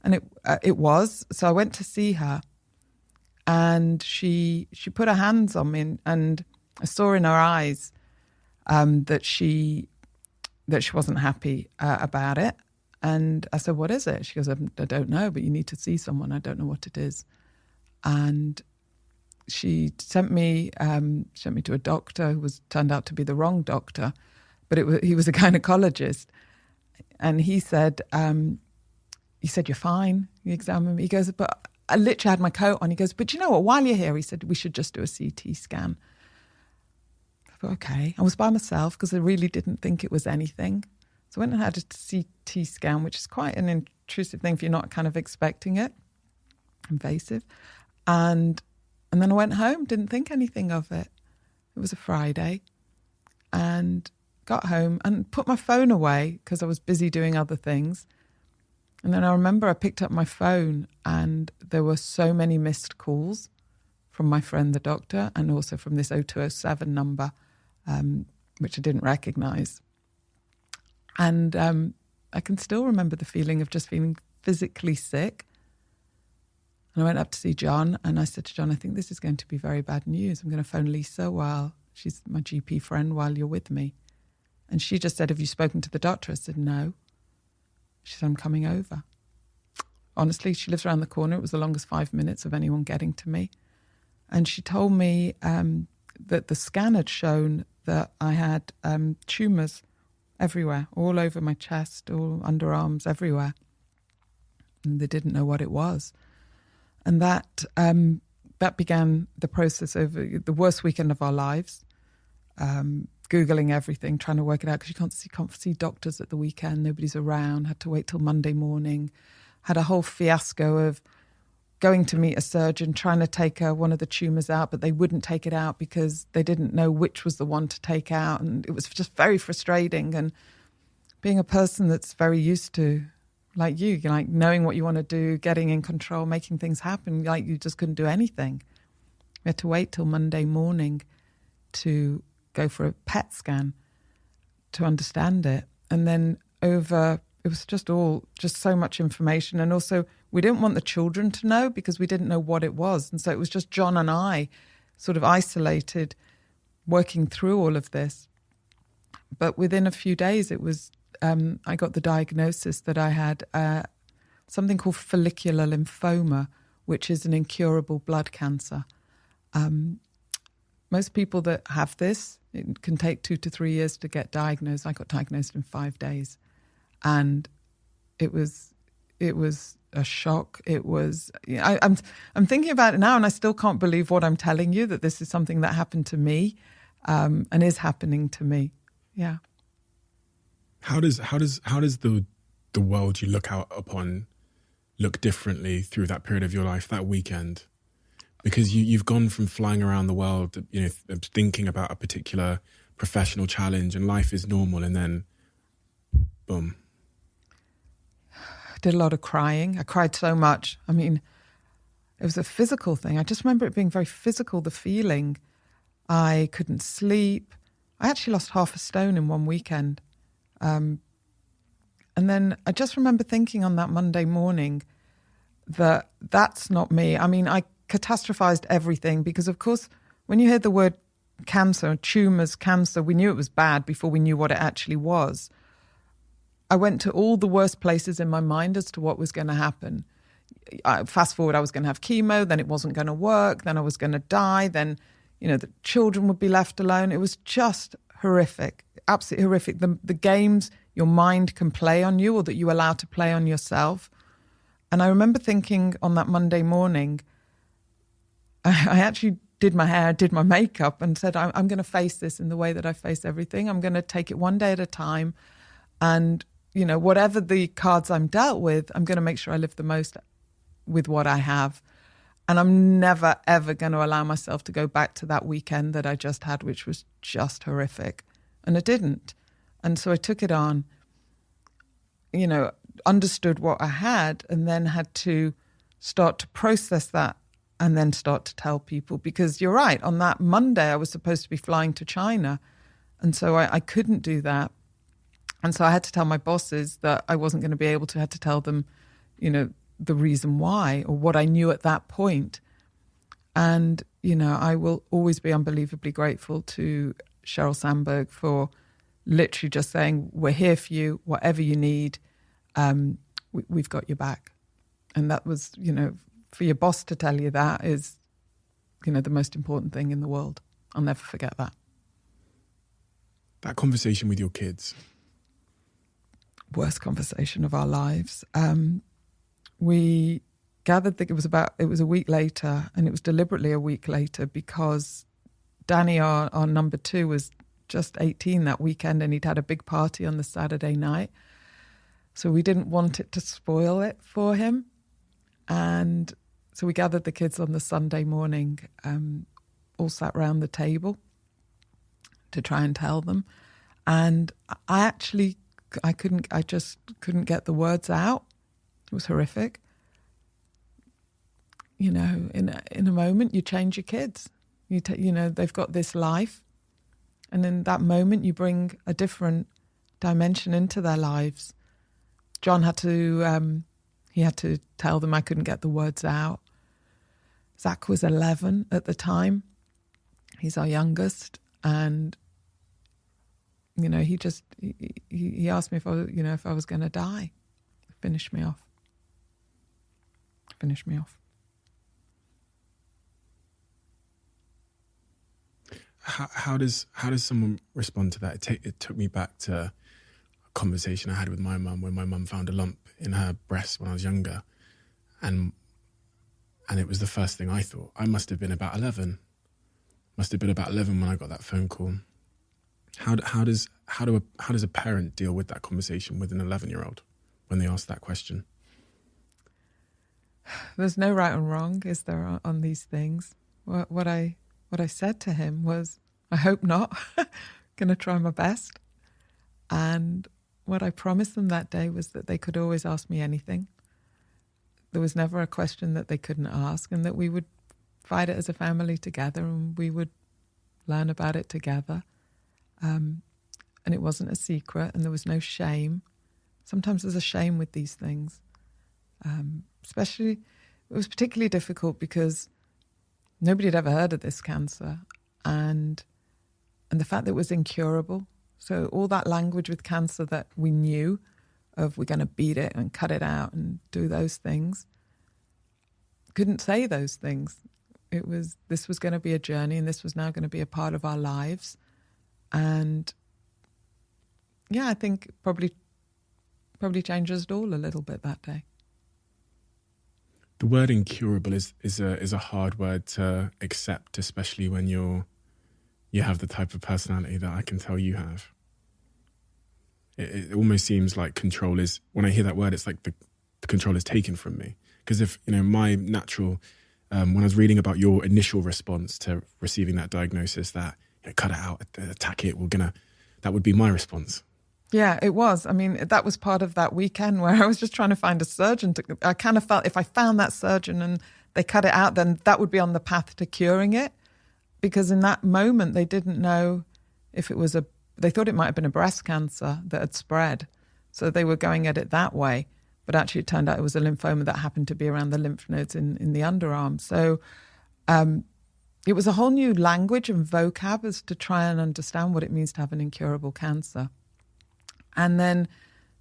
And it was. So I went to see her, and she put her hands on me, and I saw in her eyes that she wasn't happy about it. And I said, what is it? She goes, I don't know, but you need to see someone. I don't know what it is. And she sent me to a doctor who turned out to be the wrong doctor, but he was a gynecologist, and he said, you're fine. He examined me. He goes, but I literally had my coat on. He goes, but you know what? While you're here, he said, we should just do a CT scan. I thought, okay. I was by myself because I really didn't think it was anything. So I went and had a CT scan, which is quite an intrusive thing if you're not kind of expecting it, invasive, and then I went home, didn't think anything of it. It was a Friday, and got home and put my phone away because I was busy doing other things. And then I remember I picked up my phone, and there were so many missed calls from my friend, the doctor, and also from this 0207 number, which I didn't recognize. And I can still remember the feeling of just feeling physically sick. And I went up to see John, and I said to John, I think this is going to be very bad news. I'm going to phone Lisa while she's my GP friend while you're with me. And she just said, have you spoken to the doctor? I said, no. She said, I'm coming over. Honestly, she lives around the corner. It was the longest 5 minutes of anyone getting to me. And she told me that the scan had shown that I had tumours everywhere, all over my chest, all underarms, everywhere. And they didn't know what it was. And that began the process over the worst weekend of our lives, Googling everything, trying to work it out, because you can't see doctors at the weekend. Nobody's around. Had to wait till Monday morning. Had a whole fiasco of going to meet a surgeon, trying to take one of the tumours out, but they wouldn't take it out because they didn't know which was the one to take out. And it was just very frustrating. And being a person that's very used to, like you, like knowing what you want to do, getting in control, making things happen, like you just couldn't do anything. We had to wait till Monday morning to go for a PET scan to understand it. And then it was just so much information. And also we didn't want the children to know because we didn't know what it was. And so it was just John and I sort of isolated, working through all of this. But within a few days, it was, I got the diagnosis that I had something called follicular lymphoma, which is an incurable blood cancer. Most people that have this, it can take 2 to 3 years to get diagnosed. I got diagnosed in 5 days. And it was a shock. It was, I'm thinking about it now, and I still can't believe what I'm telling you, that this is something that happened to me, and is happening to me. Yeah. How does the world you look out upon look differently through that period of your life, that weekend? Because you've gone from flying around the world, thinking about a particular professional challenge, and life is normal, and then boom. I did a lot of crying. I cried so much. I mean, it was a physical thing. I just remember it being very physical, the feeling. I couldn't sleep. I actually lost 1/2 stone in one weekend. And then I just remember thinking on that Monday morning that that's not me. I mean, I catastrophized everything because, of course, when you hear the word cancer, tumours, cancer, we knew it was bad before we knew what it actually was. I went to all the worst places in my mind as to what was going to happen. Fast forward, I was going to have chemo, then it wasn't going to work, then I was going to die, then, the children would be left alone. It was just horrific, absolutely horrific. The games your mind can play on you or that you allow to play on yourself. And I remember thinking on that Monday morning, I actually did my hair, did my makeup and said, I'm going to face this in the way that I face everything. I'm going to take it one day at a time. And, whatever the cards I'm dealt with, I'm going to make sure I live the most with what I have. And I'm never, ever going to allow myself to go back to that weekend that I just had, which was just horrific. And it didn't. And so I took it on, understood what I had and then had to start to process that and then start to tell people. Because you're right, on that Monday, I was supposed to be flying to China. And so I couldn't do that. And so I had to tell my bosses that I wasn't going to be able to. I had to tell them, the reason why or what I knew at that point. And, I will always be unbelievably grateful to Sheryl Sandberg for literally just saying, we're here for you, whatever you need, we've got your back. And that was, for your boss to tell you that is, the most important thing in the world. I'll never forget that. That conversation with your kids. Worst conversation of our lives. We gathered that it was a week later, and it was deliberately a week later because Danny, our number 2, was just 18 that weekend and he'd had a big party on the Saturday night. So we didn't want it to spoil it for him. And so we gathered the kids on the Sunday morning, all sat round the table to try and tell them. And I just couldn't get the words out. It was horrific. In a moment, you change your kids. They've got this life. And in that moment, you bring a different dimension into their lives. John had to tell them I couldn't get the words out. Zach was 11 at the time. He's our youngest. And, he asked me if I was going to die. Finish me off. How does someone respond to that? It took me back to a conversation I had with my mum when my mum found a lump in her breast when I was younger, and it was the first thing I thought. I must have been about 11. Must have been about 11 when I got that phone call. How does a parent deal with that conversation with an 11-year-old when they ask that question? There's no right and wrong, is there, on these things? What I said to him was, I hope not. Going to try my best. And what I promised them that day was that they could always ask me anything. There was never a question that they couldn't ask, and that we would fight it as a family together and we would learn about it together. And it wasn't a secret and there was no shame. Sometimes there's a shame with these things. Especially, it was particularly difficult because nobody had ever heard of this cancer, and the fact that it was incurable. So all that language with cancer that we knew of, we're going to beat it and cut it out and do those things, couldn't say those things. This was going to be a journey, and this was now going to be a part of our lives. And yeah, I think probably changed us all a little bit that day. The word incurable is a hard word to accept, especially when you have the type of personality that I can tell you have. It almost seems like control is, when I hear that word, it's like the control is taken from me. Because if, my natural, when I was reading about your initial response to receiving that diagnosis, that cut it out, attack it, that would be my response. Yeah, it was. I mean, that was part of that weekend where I was just trying to find a surgeon. I kind of felt if I found that surgeon and they cut it out, then that would be on the path to curing it. because in that moment they didn't know if it was they thought it might have been a breast cancer that had spread. So they were going at it that way. But actually it turned out it was a lymphoma that happened to be around the lymph nodes in the underarm. So it was a whole new language and vocab as to try and understand what it means to have an incurable cancer. And then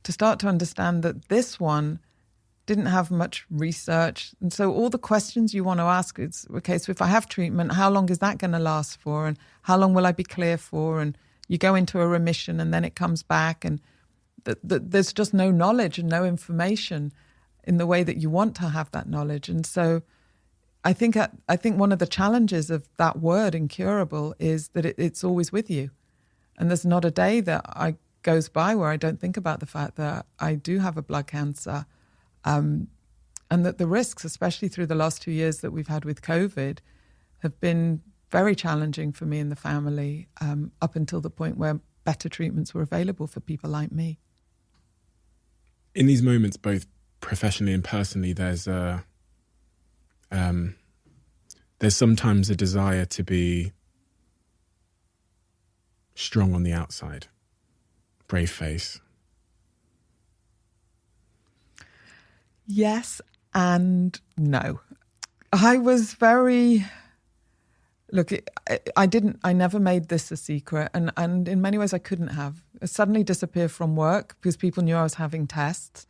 to start to understand that this one didn't have much research. And so all the questions you want to ask is, okay, so if I have treatment, how long is that going to last for? And how long will I be clear for? And you go into a remission and then it comes back, and there's just no knowledge and no information in the way that you want to have that knowledge. And so I think one of the challenges of that word incurable is that it's always with you. And there's not a day that goes by where I don't think about the fact that I do have a blood cancer, and that the risks, especially through the last 2 years that we've had with COVID, have been very challenging for me and the family, up until the point where better treatments were available for people like me. In these moments, both professionally and personally, there's sometimes a desire to be strong on the outside, brave face. Yes and no. I was very... Look, I never made this a secret, and in many ways I couldn't have. I suddenly disappeared from work because people knew I was having tests.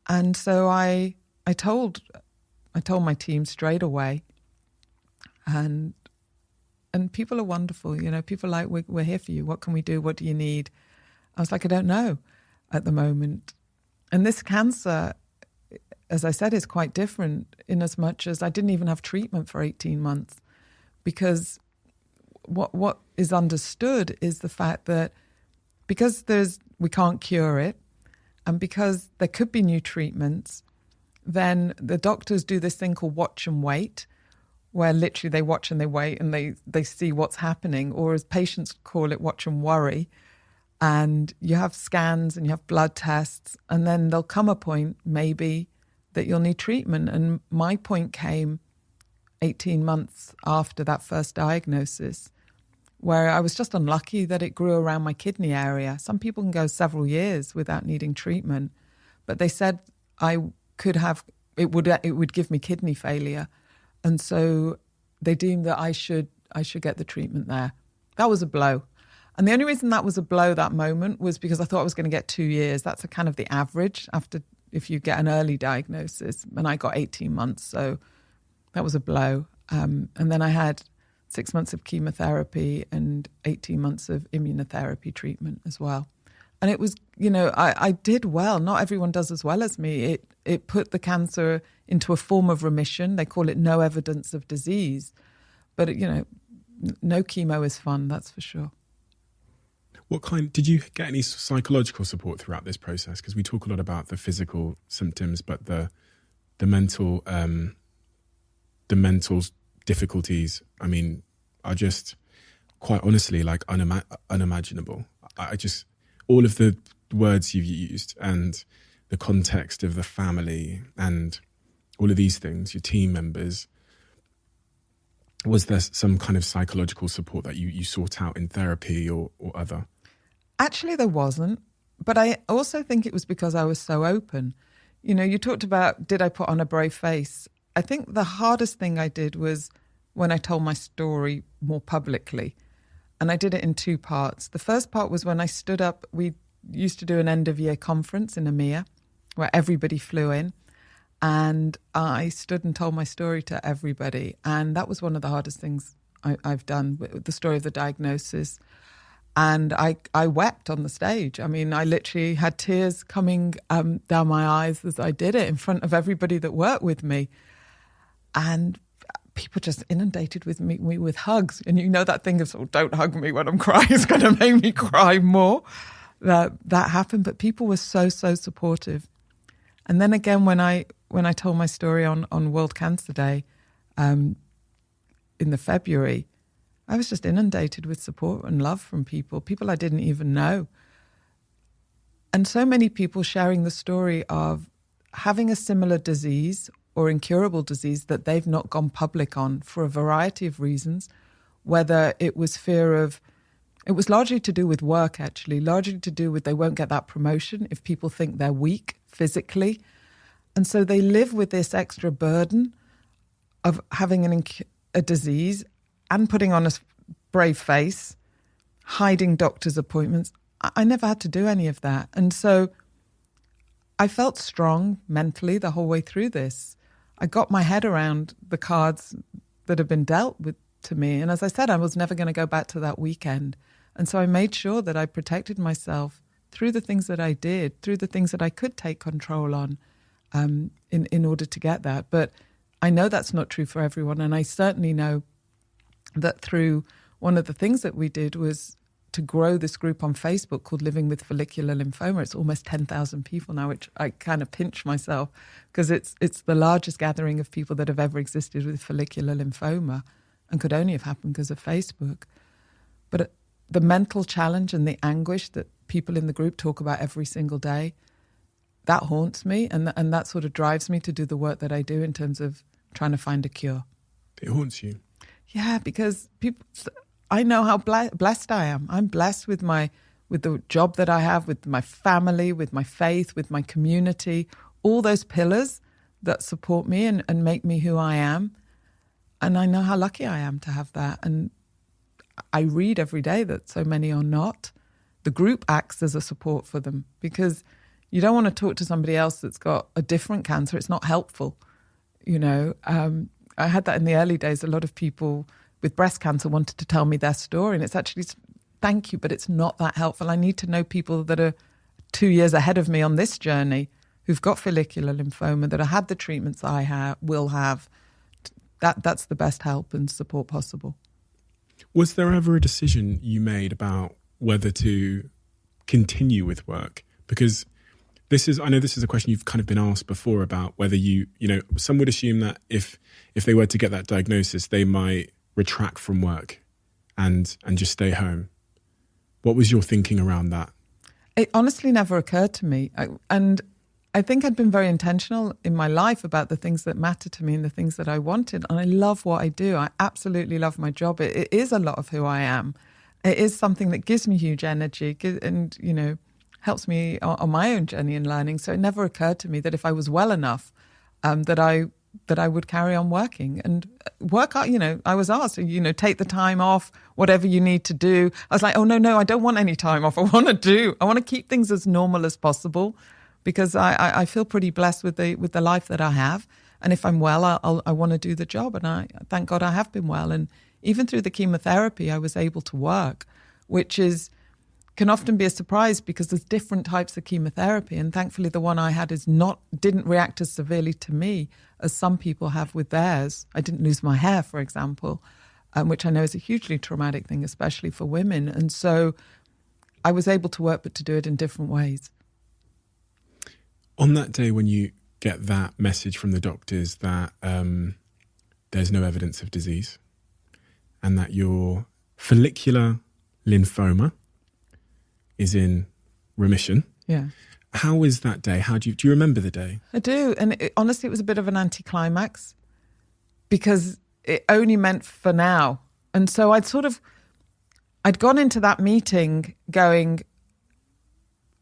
And so I told my team straight away. And people are wonderful, you know, people are like, we're here for you. What can we do? What do you need? I was like, I don't know at the moment. And this cancer, as I said, is quite different in as much as I didn't even have treatment for 18 months. Because what is understood is the fact that because we can't cure it, and because there could be new treatments, then the doctors do this thing called watch and wait, where literally they watch and they wait and they see what's happening, or as patients call it, watch and worry. And you have scans and you have blood tests, and then there'll come a point maybe that you'll need treatment. And my point came 18 months after that first diagnosis, where I was just unlucky that it grew around my kidney area. Some people can go several years without needing treatment, but they said it would give me kidney failure. And so they deemed that I should get the treatment there. That was a blow. And the only reason that was a blow that moment was because I thought I was going to get 2 years. That's kind of the average if you get an early diagnosis, and I got 18 months. So that was a blow. And then I had 6 months of chemotherapy and 18 months of immunotherapy treatment as well. And it was, you know, I did well. Not everyone does as well as me. It put the cancer into a form of remission. They call it no evidence of disease. But, you know, no chemo is fun, that's for sure. Did you get any psychological support throughout this process? Because we talk a lot about the physical symptoms, but the mental... the mental difficulties, I mean, are just quite honestly like unimaginable. All of the words you've used and the context of the family and all of these things, your team members, was there some kind of psychological support that you sought out in therapy or other? Actually, there wasn't. But I also think it was because I was so open. You know, you talked about, did I put on a brave face? I think the hardest thing I did was when I told my story more publicly. And I did it in 2 parts. The first part was when I stood up. We used to do an end-of-year conference in EMEA where everybody flew in. And I stood and told my story to everybody. And that was one of the hardest things I've done, with the story of the diagnosis. And I wept on the stage. I mean, I literally had tears coming down my eyes as I did it in front of everybody that worked with me. And people just inundated me with hugs. And you know that thing of, don't hug me when I'm crying. It's going to make me cry more. That happened. But people were so supportive. And then again, when I told my story on World Cancer Day in the February, I was just inundated with support and love from people I didn't even know. And so many people sharing the story of having a similar disease or incurable disease that they've not gone public on for a variety of reasons, whether it was fear of, it was largely to do with work, actually, largely to do with they won't get that promotion if people think they're weak physically. And so they live with this extra burden of having a disease and putting on a brave face, hiding doctor's appointments. I never had to do any of that. And so I felt strong mentally the whole way through this. I got my head around the cards that had been dealt with to me. And as I said, I was never going to go back to that weekend. And so I made sure that I protected myself through the things that I did, through the things that I could take control on in order to get that. But I know that's not true for everyone. And I certainly know that through one of the things that we did was to grow this group on Facebook called Living with Follicular Lymphoma. It's almost 10,000 people now, which I kind of pinch myself because it's the largest gathering of people that have ever existed with follicular lymphoma and could only have happened because of Facebook. But the mental challenge and the anguish that people in the group talk about every single day, that haunts me and that sort of drives me to do the work that I do in terms of trying to find a cure. It haunts you? Yeah, because I know how blessed I am. I'm blessed with the job that I have, with my family, with my faith, with my community, all those pillars that support me and make me who I am. And I know how lucky I am to have that. And I read every day that so many are not. The group acts as a support for them because you don't want to talk to somebody else that's got a different cancer. It's not helpful, I had that in the early days. A lot of people with breast cancer wanted to tell me their story, and it's actually, thank you, but it's not that helpful. I need to know people that are 2 years ahead of me on this journey who've got follicular lymphoma, that have had the treatments I will have. That's the best help and support possible. Was there ever a decision you made about whether to continue with work? Because I know this is a question you've kind of been asked before about whether some would assume that if they were to get that diagnosis, they might retract from work and just stay home. What was your thinking around that? It honestly never occurred to me. And I think I'd been very intentional in my life about the things that matter to me and the things that I wanted. And I love what I do. I absolutely love my job. It is a lot of who I am. It is something that gives me huge energy and, helps me on my own journey in learning. So it never occurred to me that if I was well enough, that I would carry on working and work out. I was asked, take the time off, whatever you need to do. I was like, oh, no, I don't want any time off. I want to keep things as normal as possible because I feel pretty blessed with the life that I have. And if I'm well, I want to do the job. And I thank God I have been well. And even through the chemotherapy, I was able to work, which can often be a surprise because there's different types of chemotherapy. And thankfully, the one I had didn't react as severely to me as some people have with theirs. I didn't lose my hair, for example, which I know is a hugely traumatic thing, especially for women. And so I was able to work, but to do it in different ways. On that day when you get that message from the doctors that there's no evidence of disease and that your follicular lymphoma is in remission. Yeah. How is that day? Do you remember the day? I do. And honestly, it was a bit of an anticlimax because it only meant for now. And so I'd gone into that meeting going,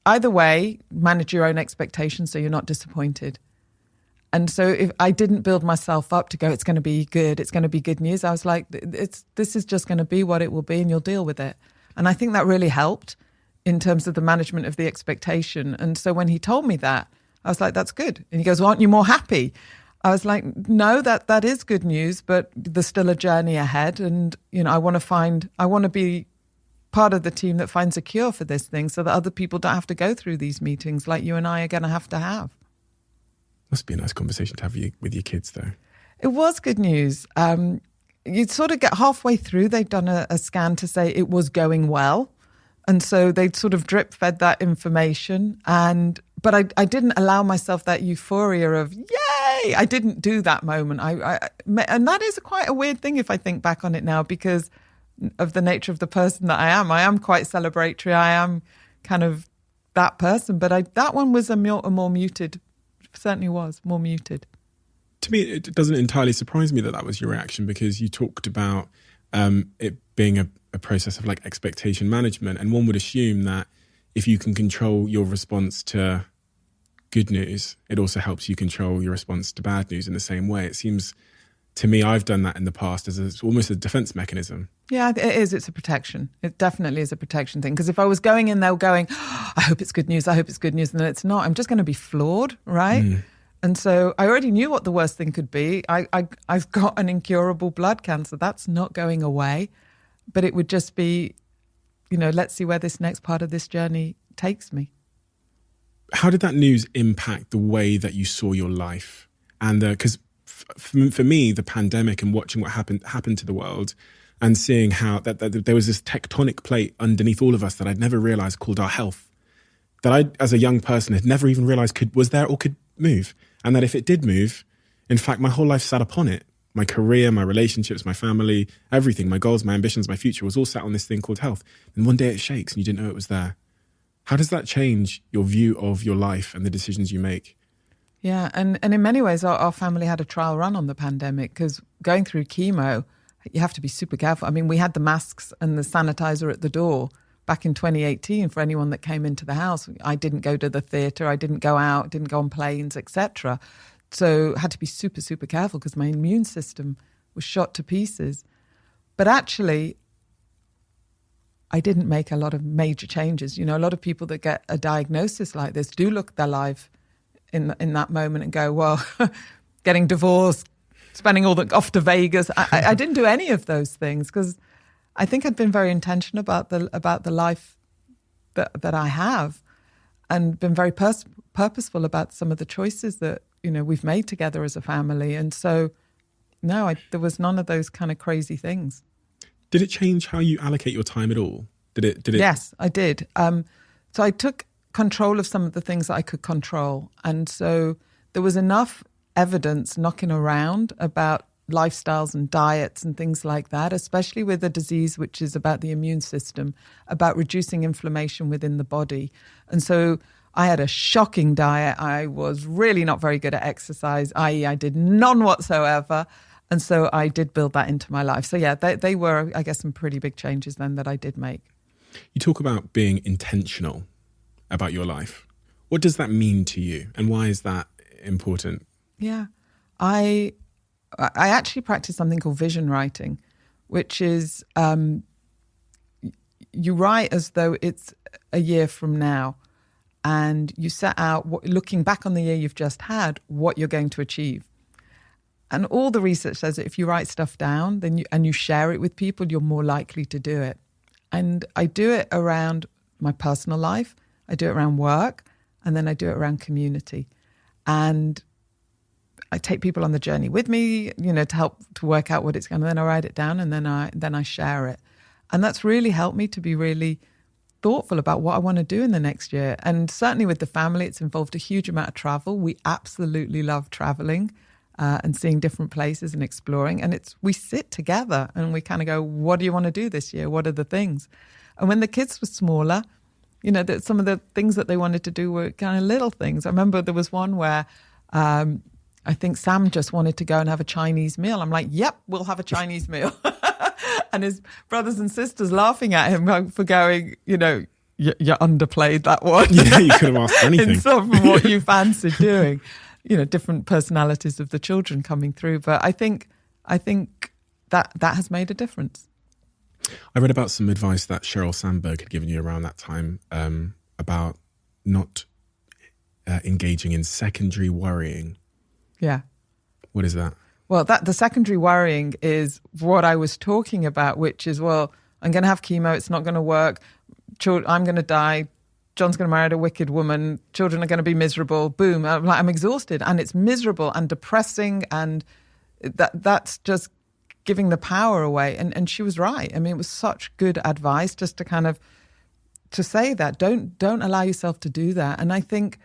either way, manage your own expectations so you're not disappointed. And so if I didn't build myself up to go, it's going to be good, it's going to be good news. I was like, this is just going to be what it will be and you'll deal with it. And I think that really helped in terms of the management of the expectation. And so when he told me that, I was like, that's good. And he goes, well, aren't you more happy? I was like, no, that is good news, but there's still a journey ahead. And, I want to be part of the team that finds a cure for this thing so that other people don't have to go through these meetings like you and I are going to have. Must be a nice conversation to have with your kids, though. It was good news. You'd sort of get halfway through. They'd done a scan to say it was going well. And so they'd sort of drip fed that information. But I didn't allow myself that euphoria of, yay! I didn't do that moment. And that is quite a weird thing if I think back on it now because of the nature of the person that I am. I am quite celebratory. I am kind of that person. But that one was a more muted, certainly was more muted. To me, it doesn't entirely surprise me that was your reaction because you talked about it being a process of like expectation management. And one would assume that if you can control your response to good news, it also helps you control your response to bad news in the same way. It seems to me, I've done that in the past as almost a defense mechanism. Yeah, it is. It's a protection. It definitely is a protection thing. Because if I was going in there going, oh, I hope it's good news, I hope it's good news, and then it's not, I'm just going to be flawed, right? And so I already knew what the worst thing could be. I've got an incurable blood cancer. That's not going away. But it would just be, let's see where this next part of this journey takes me. How did that news impact the way that you saw your life? And because for me, the pandemic and watching what happened to the world and seeing how that there was this tectonic plate underneath all of us that I'd never realized called our health, that I, as a young person, had never even realized was there or could move. And that if it did move, in fact, my whole life sat upon it. My career, my relationships, my family, everything, my goals, my ambitions, my future was all sat on this thing called health. And one day it shakes and you didn't know it was there. How does that change your view of your life and the decisions you make? Yeah, and in many ways, our family had a trial run on the pandemic because going through chemo, you have to be super careful. I mean, we had the masks and the sanitizer at the door back in 2018 for anyone that came into the house. I didn't go to the theatre, I didn't go out, didn't go on planes, etc. So had to be super, super careful because my immune system was shot to pieces. But actually, I didn't make a lot of major changes. A lot of people that get a diagnosis like this do look at their life in that moment and go, well, getting divorced, spending off to Vegas. I didn't do any of those things because I think I'd been very intentional about the life that I have and been very purposeful about some of the choices that, we've made together as a family. And so, no, there was none of those kind of crazy things. Did it change how you allocate your time at all? Did it? Yes, I did. So I took control of some of the things that I could control. And so there was enough evidence knocking around about lifestyles and diets and things like that, especially with a disease which is about the immune system, about reducing inflammation within the body. And so I had a shocking diet. I was really not very good at exercise, i.e. I did none whatsoever. And so I did build that into my life. So yeah, they were, I guess, some pretty big changes then that I did make. You talk about being intentional about your life. What does that mean to you? And why is that important? Yeah, I actually practice something called vision writing, which is you write as though it's a year from now. And you set out, looking back on the year you've just had, what you're going to achieve. And all the research says that if you write stuff down and you share it with people, you're more likely to do it. And I do it around my personal life, I do it around work, and then I do it around community. And I take people on the journey with me, to help to work out what it's going to, then I write it down and then I share it. And that's really helped me to be really thoughtful about what I want to do in the next year. And certainly with the family, it's involved a huge amount of travel. We absolutely love traveling and seeing different places and exploring. And we sit together and we kind of go, what do you want to do this year? What are the things? And when the kids were smaller, some of the things that they wanted to do were kind of little things. I remember there was one where I think Sam just wanted to go and have a Chinese meal. I'm like, yep, we'll have a Chinese meal. And his brothers and sisters laughing at him for going, you underplayed that one. Yeah, you could have asked anything. In some of what you fancied doing. Different personalities of the children coming through. But I think that has made a difference. I read about some advice that Sheryl Sandberg had given you around that time about not engaging in secondary worrying. Yeah. What is that? Well, the secondary worrying is what I was talking about, which is, well, I'm going to have chemo, it's not going to work, I'm going to die, John's going to marry a wicked woman, children are going to be miserable, boom, I'm exhausted, and it's miserable and depressing, and that's just giving the power away. And she was right. I mean, it was such good advice just to kind of, to say that, don't allow yourself to do that. And I think,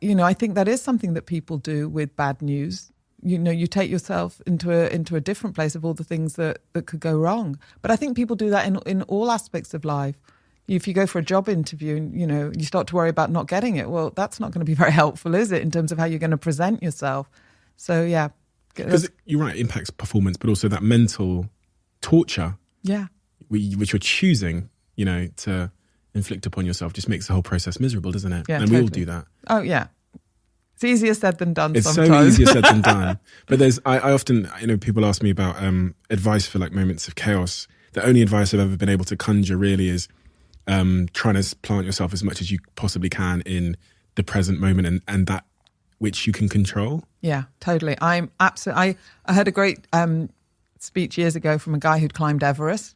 I think that is something that people do with bad news. You take yourself into a different place of all the things that could go wrong. But I think people do that in all aspects of life. If you go for a job interview and, you start to worry about not getting it, well, that's not going to be very helpful, is it, in terms of how you're going to present yourself? So, yeah. Because you're right, it impacts performance, but also that mental torture, Yeah. which you're choosing, to inflict upon yourself, just makes the whole process miserable, doesn't it? Yeah, and totally. we all do that. Oh, yeah. It's easier said than done It's sometimes. so easier said than done. But I often, people ask me about advice for like moments of chaos. The only advice I've ever been able to conjure really is trying to plant yourself as much as you possibly can in the present moment and that which you can control. Yeah, totally. I heard a great speech years ago from a guy who'd climbed Everest,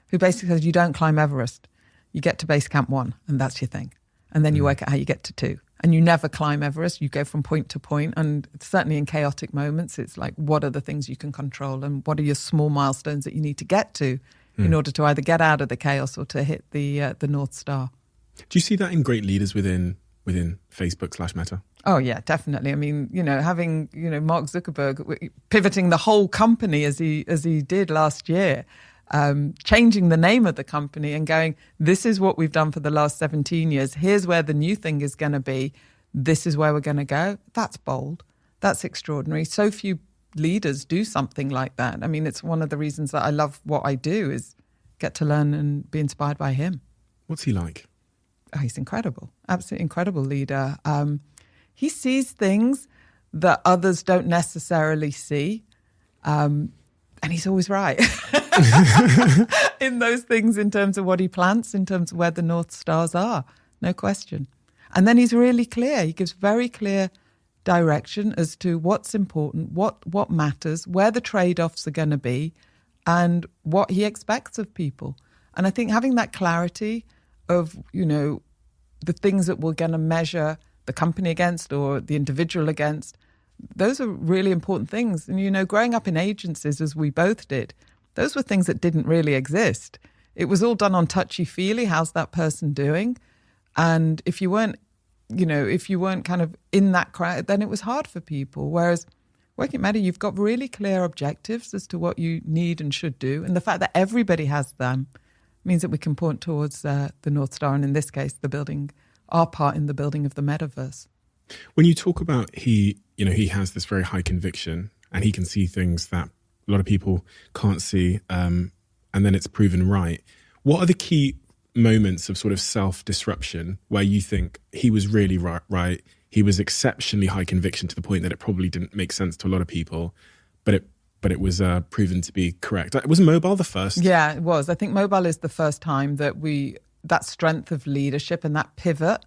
who basically says, you don't climb Everest. You get to base camp 1 and that's your thing. And then you work out how you get to 2. And you never climb Everest. You go from point to point. And certainly in chaotic moments, it's like, what are the things you can control? And what are your small milestones that you need to get to in order to either get out of the chaos or to hit the North Star? Do you see that in great leaders within Facebook/Meta? Oh, yeah, definitely. I mean, having, Mark Zuckerberg pivoting the whole company as he did last year, changing the name of the company and going, this is what we've done for the last 17 years. Here's where the new thing is going to be. This is where we're going to go. That's bold. That's extraordinary. So few leaders do something like that. I mean, it's one of the reasons that I love what I do is get to learn and be inspired by him. What's he like? Oh, he's incredible. Absolutely incredible leader. He sees things that others don't necessarily see. And he's always right in those things, in terms of what he plants, in terms of where the North Stars are. No question. And then he's really clear. He gives very clear direction as to what's important, what matters, where the trade-offs are going to be, and what he expects of people. And I think having that clarity of, the things that we're going to measure the company against or the individual against, those are really important things. And, growing up in agencies, as we both did, those were things that didn't really exist. It was all done on touchy-feely. How's that person doing? And if you weren't kind of in that crowd, then it was hard for people. Whereas working at Meta, you've got really clear objectives as to what you need and should do. And the fact that everybody has them means that we can point towards the North Star. And in this case, our part in the building of the metaverse. When you talk about he has this very high conviction and he can see things that a lot of people can't see, and then it's proven right. What are the key moments of sort of self-disruption where you think he was really right? He was exceptionally high conviction to the point that it probably didn't make sense to a lot of people, but it was proven to be correct. Was mobile the first? Yeah, it was. I think mobile is the first time that that strength of leadership and that pivot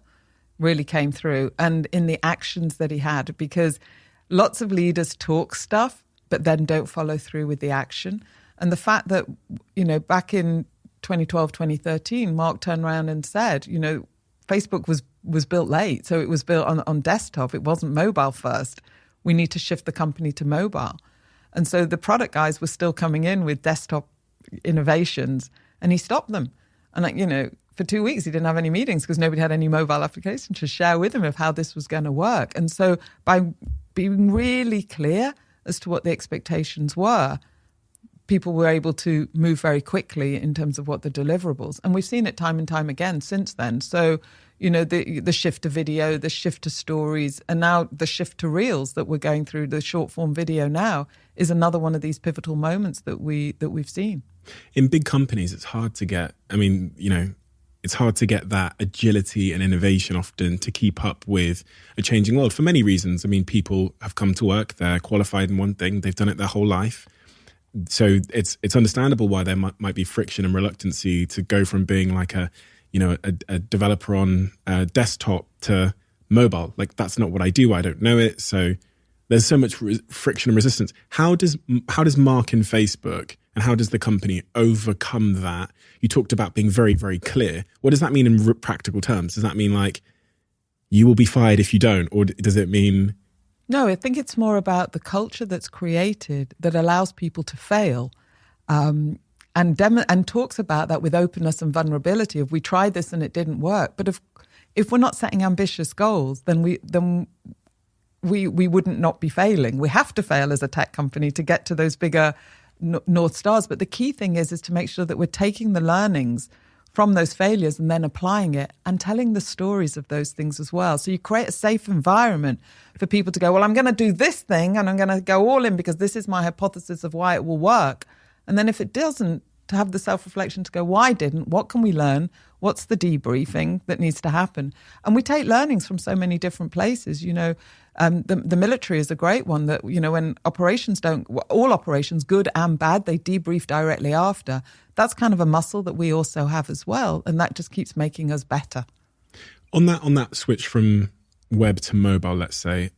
really came through, and in the actions that he had, because lots of leaders talk stuff but then don't follow through with the action. And the fact that, back in 2012, 2013, Mark turned around and said, Facebook was built late, so it was built on desktop. It wasn't mobile first. We need to shift the company to mobile. And so the product guys were still coming in with desktop innovations, and he stopped them. And, for 2 weeks, he didn't have any meetings because nobody had any mobile application to share with him of how this was going to work. And so by being really clear as to what the expectations were, people were able to move very quickly in terms of what the deliverables. And we've seen it time and time again since then. So, the shift to video, the shift to stories, and now the shift to reels that we're going through, the short form video now, is another one of these pivotal moments that we've seen. In big companies, it's hard to get, it's hard to get that agility and innovation often to keep up with a changing world for many reasons. People have come to work, they're qualified in one thing, they've done it their whole life. So it's understandable why there might be friction and reluctancy to go from being like a developer on a desktop to mobile. Like, that's not what I do. I don't know it. So there's so much friction and resistance. How does Mark and Facebook and how does the company overcome that? You talked about being very, very clear. What does that mean in practical terms? Does that mean like you will be fired if you don't? Or does it mean... No, I think it's more about the culture that's created that allows people to fail, and talks about that with openness and vulnerability. If we tried this and it didn't work, but if we're not setting ambitious goals, then we wouldn't not be failing. We have to fail as a tech company to get to those bigger North Stars. But the key thing is to make sure that we're taking the learnings from those failures and then applying it and telling the stories of those things as well. So you create a safe environment for people to go, well, I'm going to do this thing and I'm going to go all in because this is my hypothesis of why it will work. And then if it doesn't, to have the self-reflection to go, why didn't? What can we learn? What's the debriefing that needs to happen? And we take learnings from so many different places. The military is a great one that, when all operations, good and bad, they debrief directly after. That's kind of a muscle that we also have as well. And that just keeps making us better. On that switch from web to mobile, let's say,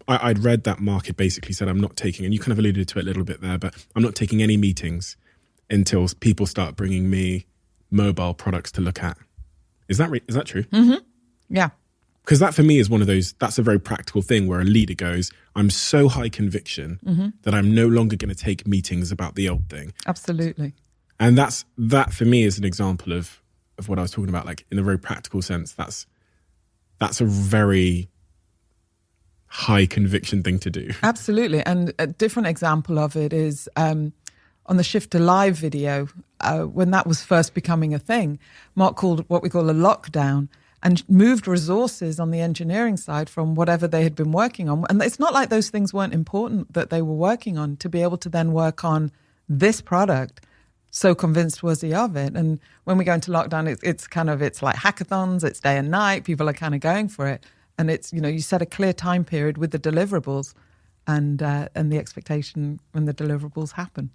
I'd read that Mark had basically said, I'm not taking, and you kind of alluded to it a little bit there, but I'm not taking any meetings until people start bringing me mobile products to look at. Is that true? Mm-hmm. Yeah. Because that for me is one of those, that's a very practical thing where a leader goes, I'm so high conviction that I'm no longer going to take meetings about the old thing. Absolutely. And that for me is an example of what I was talking about, like in a very practical sense, that's a very high conviction thing to do. Absolutely. And a different example of it is on the Shift to Live video, when that was first becoming a thing, Mark called what we call a lockdown and moved resources on the engineering side from whatever they had been working on. And it's not like those things weren't important that they were working on, to be able to then work on this product. So convinced was he of it. And when we go into lockdown, it's like hackathons, it's day and night, people are kind of going for it. And it's, you set a clear time period with the deliverables and the expectation when the deliverables happen.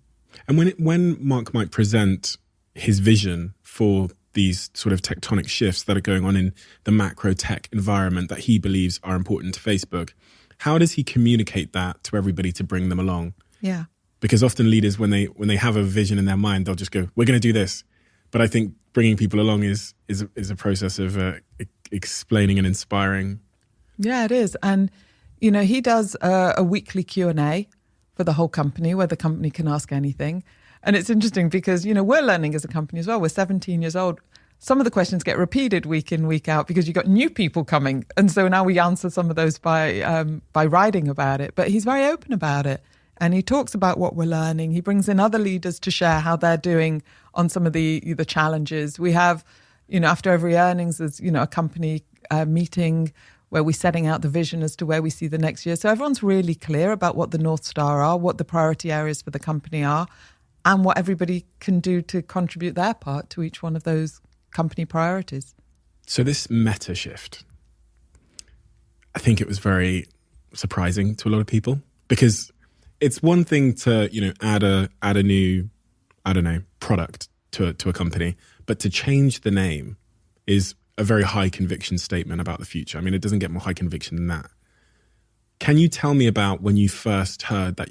And when Mark might present his vision for these sort of tectonic shifts that are going on in the macro tech environment that he believes are important to Facebook, how does he communicate that to everybody to bring them along? Yeah. Because often leaders, when they have a vision in their mind, they'll just go, we're going to do this. But I think bringing people along is a process of explaining and inspiring. Yeah, it is. And, he does a weekly Q&A for the whole company where the company can ask anything. And it's interesting because, we're learning as a company as well. We're 17 years old. Some of the questions get repeated week in, week out because you've got new people coming. And so now we answer some of those by writing about it. But he's very open about it. And he talks about what we're learning. He brings in other leaders to share how they're doing on some of the challenges. We have, after every earnings, there's, a company meeting where we're setting out the vision as to where we see the next year. So everyone's really clear about what the North Star are, what the priority areas for the company are, and what everybody can do to contribute their part to each one of those company priorities. So this meta shift, I think it was very surprising to a lot of people, because it's one thing to, add a new, product to a company, but to change the name is a very high conviction statement about the future. I mean, it doesn't get more high conviction than that. Can you tell me about when you first heard that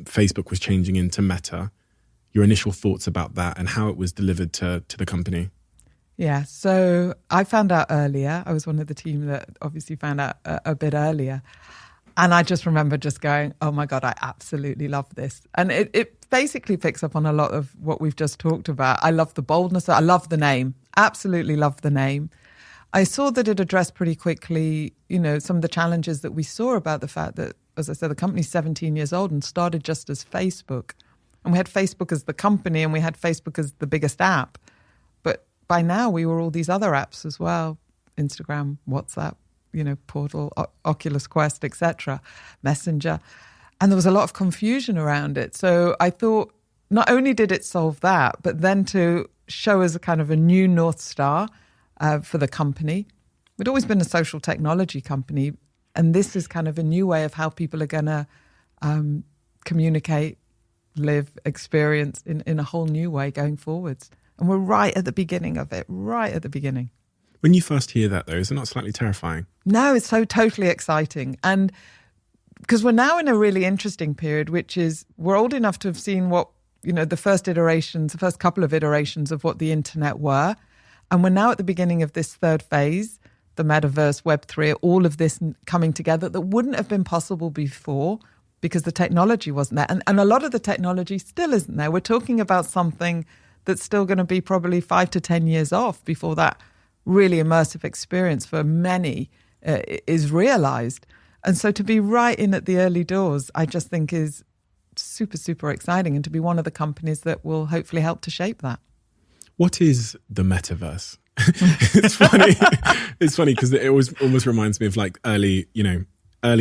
Facebook was changing into Meta, your initial thoughts about that and how it was delivered to the company? Yeah, so I found out earlier. I was one of the team that obviously found out a bit earlier. And I just remember just going, oh my God, I absolutely love this. And it basically picks up on a lot of what we've just talked about. I love the boldness. I love the name. Absolutely love the name. I saw that it addressed pretty quickly, some of the challenges that we saw about the fact that, as I said, the company's 17 years old and started just as Facebook. And we had Facebook as the company and we had Facebook as the biggest app. But by now we were all these other apps as well. Instagram, WhatsApp, Portal, Oculus Quest, etc., Messenger. And there was a lot of confusion around it. So I thought not only did it solve that, but then to show us a kind of a new North Star for the company. We'd always been a social technology company, and this is kind of a new way of how people are going to communicate, live, experience in a whole new way going forwards. And we're right at the beginning of it, right at the beginning. When you first hear that, though, is it not slightly terrifying? No, it's so totally exciting. And because we're now in a really interesting period, which is we're old enough to have seen what, the first couple of iterations of what the internet were. And we're now at the beginning of this third phase, the metaverse, Web3, all of this coming together that wouldn't have been possible before because the technology wasn't there. And a lot of the technology still isn't there. We're talking about something that's still going to be probably 5 to 10 years off before that really immersive experience for many is realized. And so to be right in at the early doors, I just think is super, super exciting, and to be one of the companies that will hopefully help to shape that. What is the metaverse? It's funny. It's funny because it always almost reminds me of like early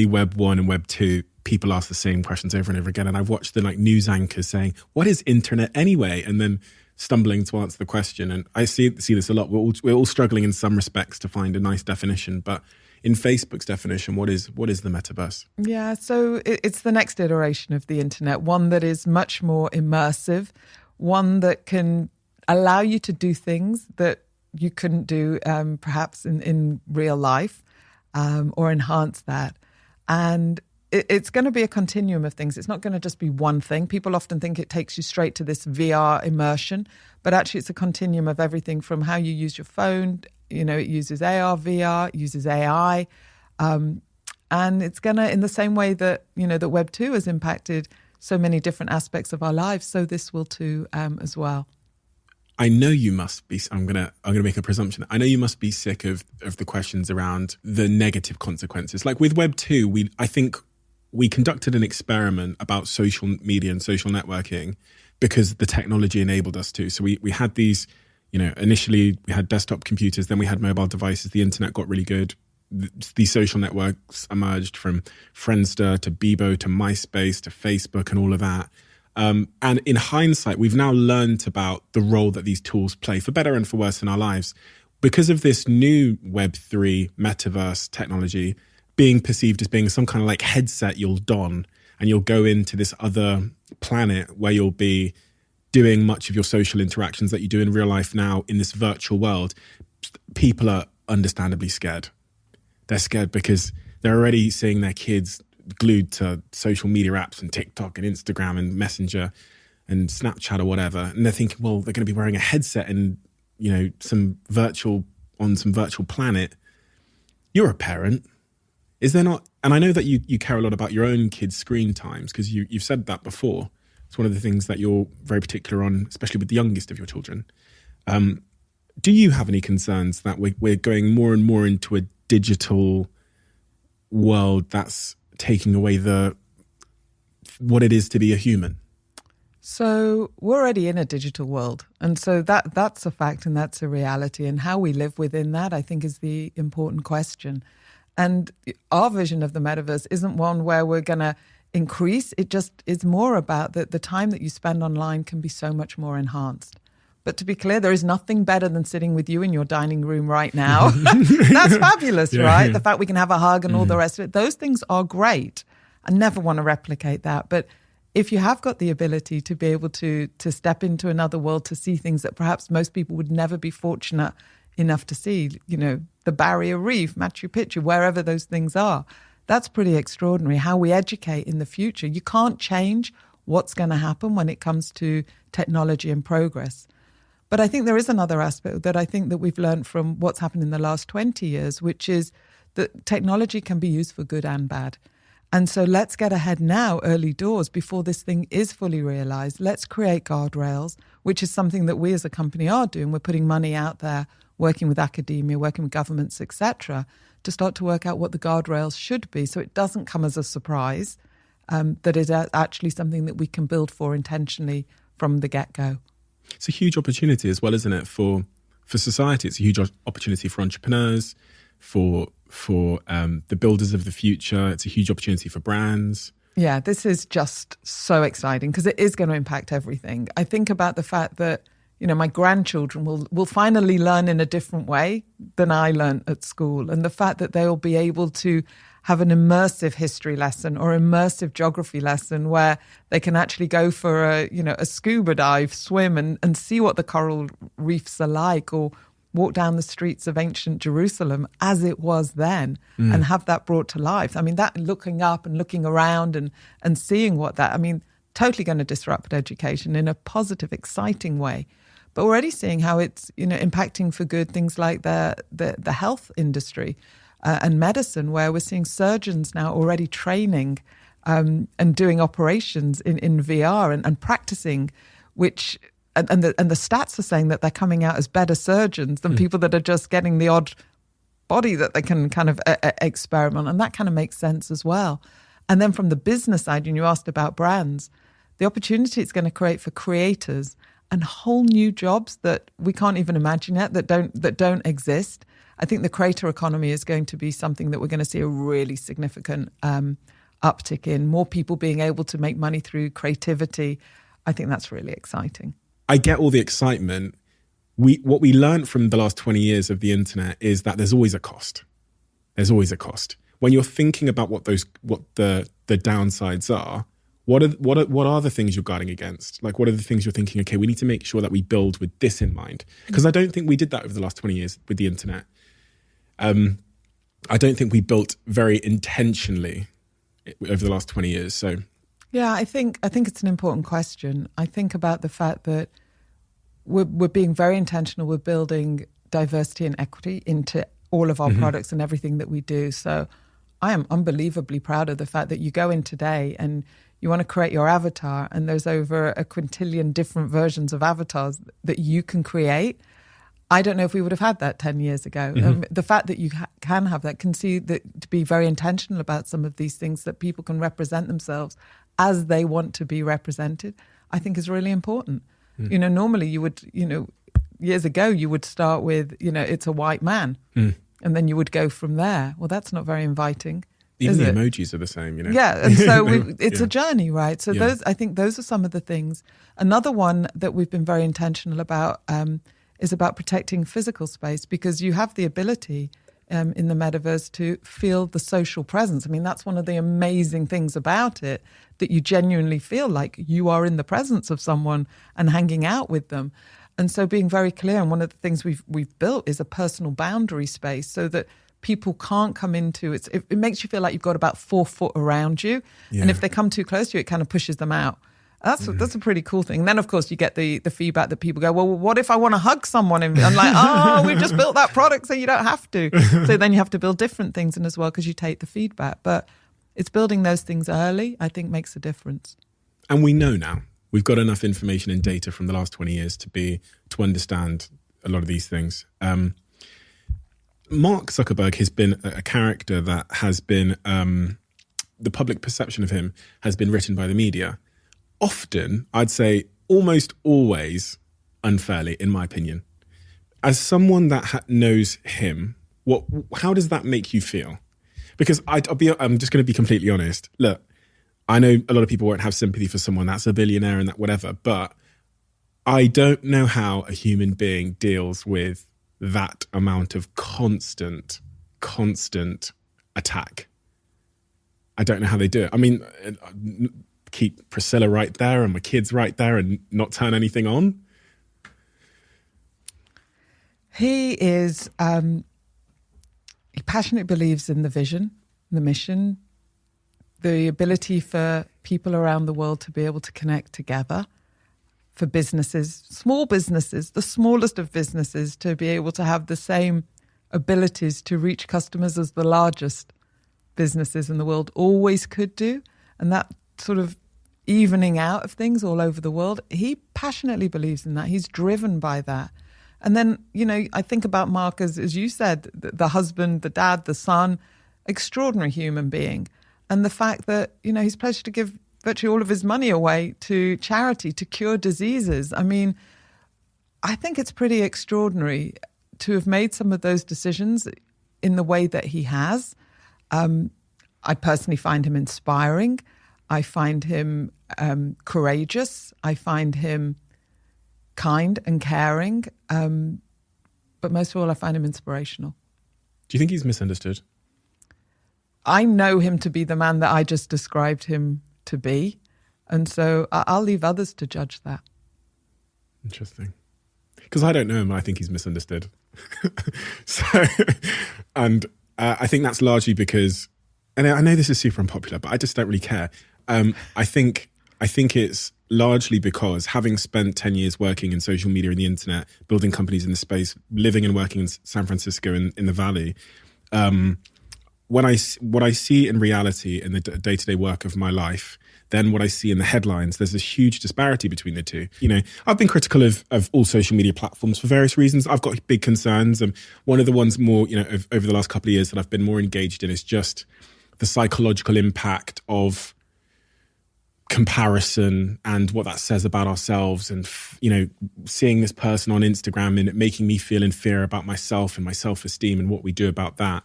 Web 1 and Web 2 people ask the same questions over and over again. And I've watched the news anchors saying, what is internet anyway? And then stumbling to answer the question. And I see this a lot. We're all struggling in some respects to find a nice definition. But in Facebook's definition, what is the metaverse? Yeah, so it's the next iteration of the internet, one that is much more immersive, one that can allow you to do things that you couldn't do perhaps in real life, or enhance that. And it's going to be a continuum of things. It's not going to just be one thing. People often think it takes you straight to this VR immersion, but actually it's a continuum of everything from how you use your phone. It uses AR, VR, it uses AI. And it's going to, in the same way that, that Web 2 has impacted so many different aspects of our lives, so this will too as well. I know you must be, I'm gonna make a presumption. I know you must be sick of the questions around the negative consequences. Like with Web 2, I think we conducted an experiment about social media and social networking because the technology enabled us to. So we had these, initially we had desktop computers, then we had mobile devices, the internet got really good. These social networks emerged from Friendster to Bebo to MySpace to Facebook and all of that. And in hindsight, we've now learned about the role that these tools play, for better and for worse, in our lives. Because of this new Web3 metaverse technology being perceived as being some kind of headset you'll don, and you'll go into this other planet where you'll be doing much of your social interactions that you do in real life now in this virtual world, people are understandably scared. They're scared because they're already seeing their kids glued to social media apps and TikTok and Instagram and Messenger and Snapchat or whatever. And they're thinking, well, they're going to be wearing a headset and, some virtual planet. You're a parent. Is there not? And I know that you care a lot about your own kids' screen times because you've said that before. It's one of the things that you're very particular on, especially with the youngest of your children. Do you have any concerns that we're going more and more into a digital world that's taking away what it is to be a human? So we're already in a digital world. And so that's a fact and that's a reality. And how we live within that, I think, is the important question. And our vision of the metaverse isn't one where we're going to increase. It just is more about that the time that you spend online can be so much more enhanced. But to be clear, there is nothing better than sitting with you in your dining room right now. That's fabulous, right? Yeah. The fact we can have a hug and all the rest of it. Those things are great. I never want to replicate that. But if you have got the ability to be able to step into another world, to see things that perhaps most people would never be fortunate enough to see, the Barrier Reef, Machu Picchu, wherever those things are, that's pretty extraordinary. How we educate in the future. You can't change what's going to happen when it comes to technology and progress. But I think there is another aspect that I think that we've learned from what's happened in the last 20 years, which is that technology can be used for good and bad. And so let's get ahead now, early doors, before this thing is fully realized. Let's create guardrails, which is something that we as a company are doing. We're putting money out there, working with academia, working with governments, etc., to start to work out what the guardrails should be so it doesn't come as a surprise, that it is actually something that we can build for intentionally from the get-go. It's a huge opportunity as well, isn't it, for society? It's a huge opportunity for entrepreneurs, for the builders of the future. It's a huge opportunity for brands. Yeah, this is just so exciting because it is going to impact everything. I think about the fact that, my grandchildren will finally learn in a different way than I learned at school. And the fact that they'll be able to have an immersive history lesson or immersive geography lesson where they can actually go for a scuba dive, swim and see what the coral reefs are like, or walk down the streets of ancient Jerusalem as it was then and have that brought to life. I mean, that looking up and looking around and seeing totally going to disrupt education in a positive, exciting way. But we're already seeing how it's, impacting for good things like the health industry and medicine, where we're seeing surgeons now already training and doing operations in VR and practicing, which and the stats are saying that they're coming out as better surgeons than people that are just getting the odd body that they can kind of experiment on. And that kind of makes sense as well. And then from the business side, and you asked about brands, the opportunity it's going to create for creators and whole new jobs that we can't even imagine yet, that don't exist. I think the creator economy is going to be something that we're going to see a really significant uptick in, more people being able to make money through creativity. I think that's really exciting. I get all the excitement. What we learned from the last 20 years of the internet is that there's always a cost. There's always a cost. When you're thinking about what the downsides are, what are the things you're guarding against? Like, what are the things you're thinking, okay, we need to make sure that we build with this in mind? Because I don't think we did that over the last 20 years with the internet. I don't think we built very intentionally over the last 20 years. So, yeah, I think it's an important question. I think about the fact that we're being very intentional. We're building diversity and equity into all of our products and everything that we do. So I am unbelievably proud of the fact that you go in today and you want to create your avatar, and there's over a quintillion different versions of avatars that you can create. I don't know if we would have had that 10 years ago. The fact that you can have that, can see that, to be very intentional about some of these things, that people can represent themselves as they want to be represented, I think is really important. Normally you would, years ago you would start with, it's a white man, and then you would go from there. Well, that's not very inviting. Even the emojis are the same, Yeah, and so it's a journey, right? So I think those are some of the things. Another one that we've been very intentional about is about protecting physical space, because you have the ability in the metaverse to feel the social presence. I mean, that's one of the amazing things about it, that you genuinely feel like you are in the presence of someone and hanging out with them. And so being very clear, and one of the things we've built is a personal boundary space so that people can't come into it. It makes you feel like you've got about 4 foot around you. Yeah. And if they come too close to you, it kind of pushes them out. That's a pretty cool thing. And then, of course, you get the feedback that people go, well, what if I want to hug someone? And I'm like, we've just built that product, so you don't have to. So then you have to build different things in as well, because you take the feedback. But it's building those things early, I think, makes a difference. And we know now. We've got enough information and data from the last 20 years to understand a lot of these things. Mark Zuckerberg has been a character that has been, the public perception of him has been written by the media. Often, I'd say almost always unfairly, in my opinion. As someone that knows him, how does that make you feel? Because I'm just going to be completely honest. Look, I know a lot of people won't have sympathy for someone that's a billionaire and that whatever, but I don't know how a human being deals with that amount of constant attack. I don't know how they do it. I mean, keep Priscilla right there and my kids right there and not turn anything on. He is, he passionately believes in the vision, the mission, the ability for people around the world to be able to connect together, for businesses, small businesses, the smallest of businesses, to be able to have the same abilities to reach customers as the largest businesses in the world always could do. And that sort of evening out of things all over the world, he passionately believes in that. He's driven by that. And then, I think about Mark, as you said, the husband, the dad, the son, extraordinary human being. And the fact that, he's pledged to give virtually all of his money away to charity, to cure diseases. I mean, I think it's pretty extraordinary to have made some of those decisions in the way that he has. I personally find him inspiring. I find him courageous. I find him kind and caring. But most of all, I find him inspirational. Do you think he's misunderstood? I know him to be the man that I just described him to be. And so I'll leave others to judge that. Interesting. Because I don't know him, I think he's misunderstood. I think that's largely because, and I know this is super unpopular, but I just don't really care. I think it's largely because, having spent 10 years working in social media and the internet, building companies in the space, living and working in San Francisco in the Valley, what I see in reality in the day-to-day work of my life, then what I see in the headlines, there's this huge disparity between the two. I've been critical of all social media platforms for various reasons. I've got big concerns. One of the ones more, over the last couple of years that I've been more engaged in is just the psychological impact of comparison and what that says about ourselves, and seeing this person on Instagram and it making me feel inferior about myself and my self-esteem and what we do about that.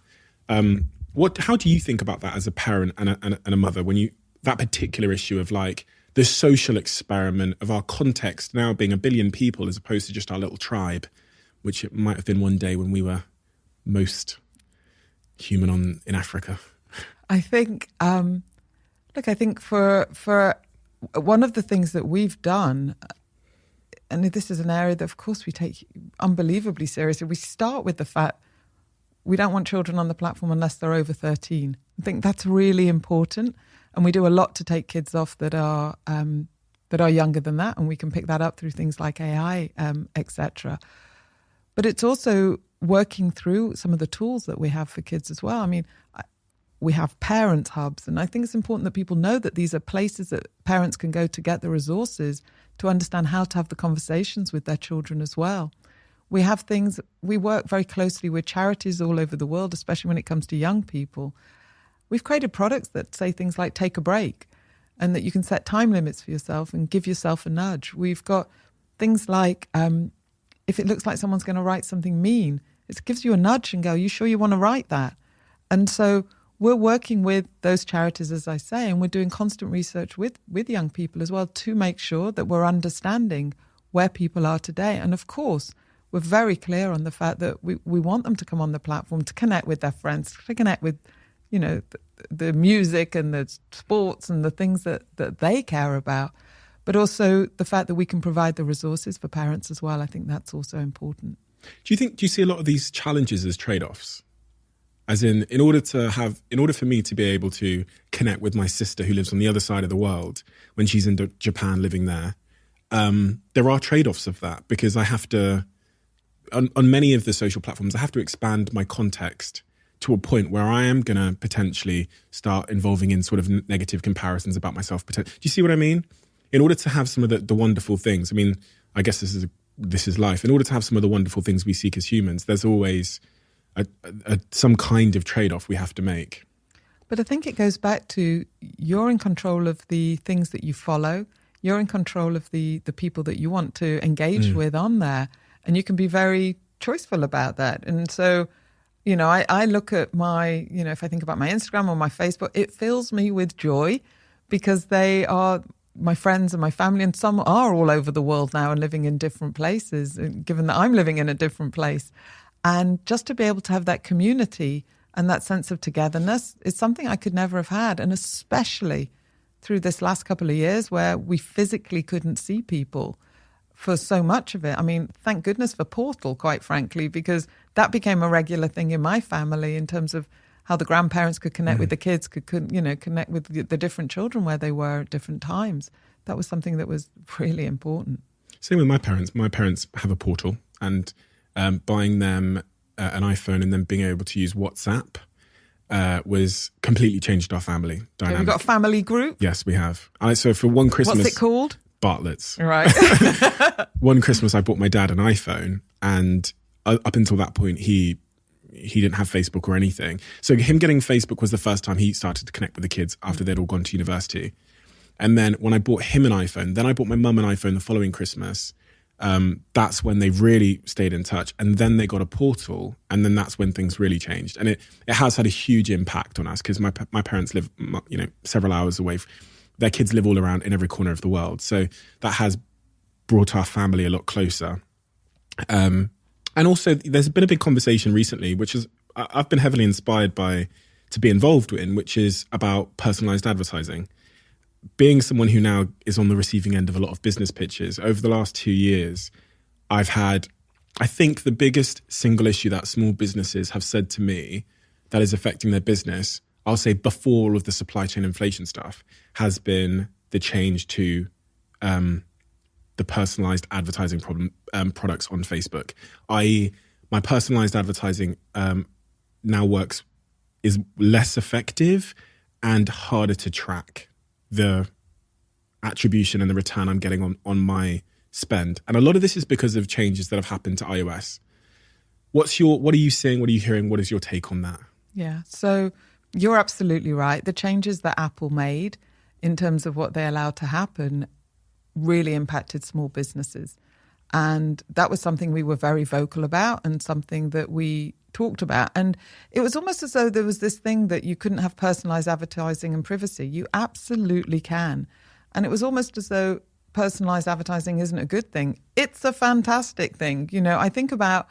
How do you think about that as a parent and a mother, when that particular issue of like the social experiment of our context now being a billion people as opposed to just our little tribe, which it might have been one day when we were most human in Africa? I think, I think for one of the things that we've done, and this is an area that, of course, we take unbelievably seriously. We start with the fact we don't want children on the platform unless they're over 13. I think that's really important. And we do a lot to take kids off that are younger than that. And we can pick that up through things like AI, etc. But it's also working through some of the tools that we have for kids as well. I mean, we have parent hubs. And I think it's important that people know that these are places that parents can go to get the resources to understand how to have the conversations with their children as well. We have things, we work very closely with charities all over the world, especially when it comes to young people. We've created products that say things like take a break, and that you can set time limits for yourself and give yourself a nudge. We've got things like if it looks like someone's going to write something mean, it gives you a nudge and go, you sure you want to write that? And so we're working with those charities, as I say, and we're doing constant research with young people as well to make sure that we're understanding where people are today. And of course, we're very clear on the fact that we want them to come on the platform to connect with their friends, to connect with, the music and the sports and the things that they care about, but also the fact that we can provide the resources for parents as well. I think that's also important. Do you see a lot of these challenges as trade-offs? As in order for me to be able to connect with my sister who lives on the other side of the world when she's in Japan living there, there are trade-offs of that, because I have to, on many of the social platforms, I have to expand my context to a point where I am going to potentially start involving in sort of negative comparisons about myself. Do you see what I mean? In order to have some of the wonderful things, I mean, I guess this is life. In order to have some of the wonderful things we seek as humans, there's always some kind of trade-off we have to make. But I think it goes back to you're in control of the things that you follow. You're in control of the people that you want to engage with on there. And you can be very choiceful about that. And so, I look at my, if I think about my Instagram or my Facebook, it fills me with joy because they are my friends and my family, and some are all over the world now and living in different places, given that I'm living in a different place. And just to be able to have that community and that sense of togetherness is something I could never have had. And especially through this last couple of years where we physically couldn't see people for so much of it. I mean, thank goodness for Portal, quite frankly, because that became a regular thing in my family in terms of how the grandparents could connect with the kids, could connect with the different children where they were at different times. That was something that was really important. Same with my parents. My parents have a Portal, and buying them an iPhone and then being able to use WhatsApp was completely changed our family dynamic. We've got a family group? Yes, we have. So for one Christmas... What's it called? Bartlett's. Right. One Christmas I bought my dad an iPhone, and up until that point he didn't have Facebook or anything. So him getting Facebook was the first time he started to connect with the kids after they'd all gone to university. And then when I bought him an iPhone, then I bought my mum an iPhone the following Christmas. That's when they really stayed in touch. And then they got a Portal, and then that's when things really changed. And it has had a huge impact on us because my parents live, several hours away. Their kids live all around in every corner of the world. So that has brought our family a lot closer. And also there's been a big conversation recently, which is I've been heavily inspired to be involved in, which is about personalized advertising. Being someone who now is on the receiving end of a lot of business pitches, over the last 2 years, I've had, I think, the biggest single issue that small businesses have said to me that is affecting their business, I'll say before all of the supply chain inflation stuff, has been the change to the personalized advertising products on Facebook. I.e., my personalized advertising now is less effective and harder to track the attribution and the return I'm getting on my spend. And a lot of this is because of changes that have happened to iOS. What are you seeing? What are you hearing? What is your take on that? Yeah, so you're absolutely right. The changes that Apple made in terms of what they allowed to happen really impacted small businesses. And that was something we were very vocal about and something that we talked about. And it was almost as though there was this thing that you couldn't have personalized advertising and privacy. You absolutely can. And it was almost as though personalized advertising isn't a good thing. It's a fantastic thing. You know, I think about,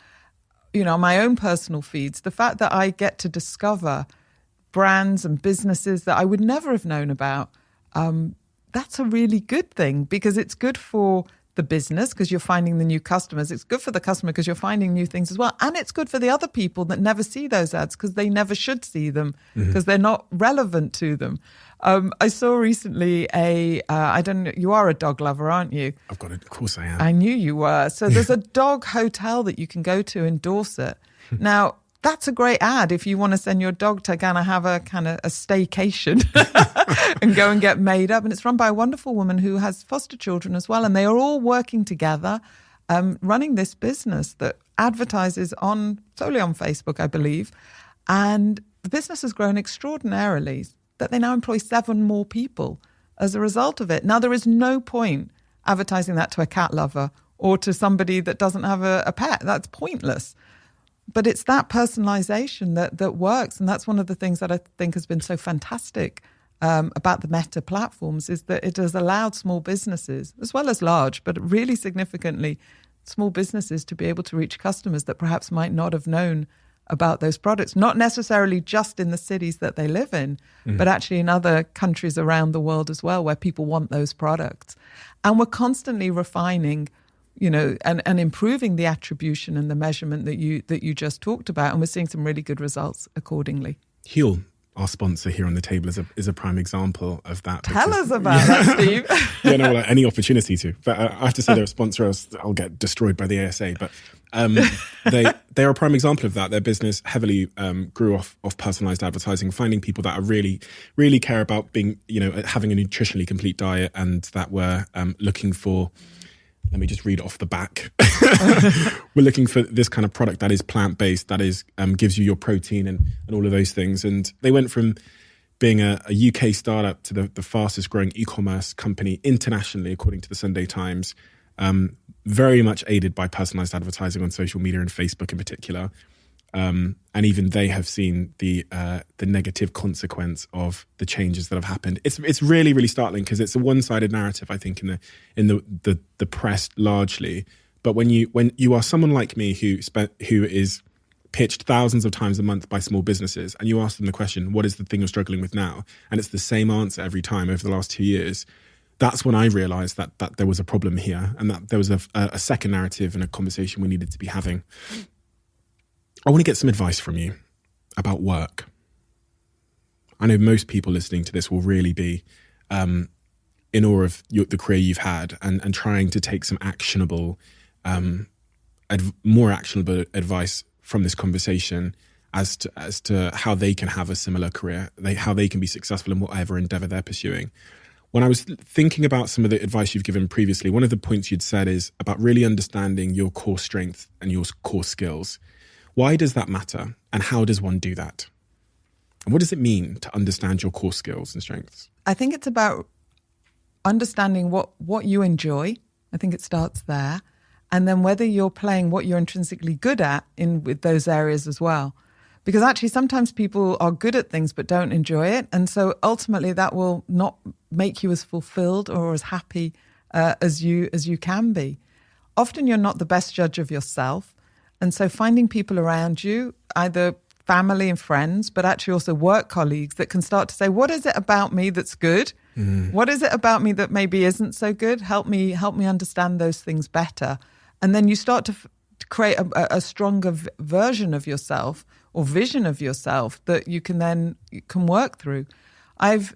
you know, my own personal feeds, the fact that I get to discover brands and businesses that I would never have known about. That's a really good thing, because it's good for the business because you're finding the new customers. It's good for the customer because you're finding new things as well. And it's good for the other people that never see those ads because they never should see them because they're not relevant to them. I saw recently I don't know, you are a dog lover, aren't you? I've got it. Of course I am. I knew you were. So there's a dog hotel that you can go to in Dorset. Now, that's a great ad if you want to send your dog to kind of have a kind of a staycation and go and get made up. And it's run by a wonderful woman who has foster children as well. And they are all working together, running this business that advertises solely on Facebook, I believe. And the business has grown extraordinarily, that they now employ 7 more people as a result of it. Now, there is no point advertising that to a cat lover or to somebody that doesn't have a pet. That's pointless. But it's that personalization that works. And that's one of the things that I think has been so fantastic about the Meta platforms, is that it has allowed small businesses, as well as large, but really significantly small businesses, to be able to reach customers that perhaps might not have known about those products, not necessarily just in the cities that they live in, but actually in other countries around the world as well, where people want those products. And we're constantly refining, you know, and improving the attribution and the measurement that you just talked about. And we're seeing some really good results accordingly. Huel, our sponsor here on the table, is a prime example of that. Tell us about that, Steve. Yeah, no, like any opportunity to. But I have to say they're a sponsor, else I'll get destroyed by the ASA. But they're a prime example of that. Their business heavily grew off personalized advertising, finding people that are really, really care about being, you know, having a nutritionally complete diet, and that were looking for. Let me just read off the back. We're looking for this kind of product that is plant-based, that is gives you your protein and all of those things. And they went from being a UK startup to the fastest growing e-commerce company internationally, according to the Sunday Times, very much aided by personalized advertising on social media and Facebook in particular. And even they have seen the negative consequence of the changes that have happened. It's really, really startling, because it's a one-sided narrative, I think, in the press largely. But when you are someone like me who is pitched thousands of times a month by small businesses, and you ask them the question, what is the thing you're struggling with now? And it's the same answer every time over the last 2 years. That's when I realized that there was a problem here, and that there was a second narrative and a conversation we needed to be having. I want to get some advice from you about work. I know most people listening to this will really be in awe of the career you've had, and trying to take some actionable, more actionable advice from this conversation as to how they can have a similar career, how they can be successful in whatever endeavor they're pursuing. When I was thinking about some of the advice you've given previously, one of the points you'd said is about really understanding your core strength and your core skills. Why does that matter? And how does one do that? And what does it mean to understand your core skills and strengths? I think it's about understanding what you enjoy. I think it starts there. And then whether you're playing what you're intrinsically good at with those areas as well. Because actually sometimes people are good at things but don't enjoy it. And so ultimately that will not make you as fulfilled or as happy as you can be. Often you're not the best judge of yourself. And so finding people around you, either family and friends, but actually also work colleagues that can start to say, what is it about me that's good? What is it about me that maybe isn't so good? Help me understand those things better. And then you start to create a stronger version of yourself or vision of yourself that you can work through. I've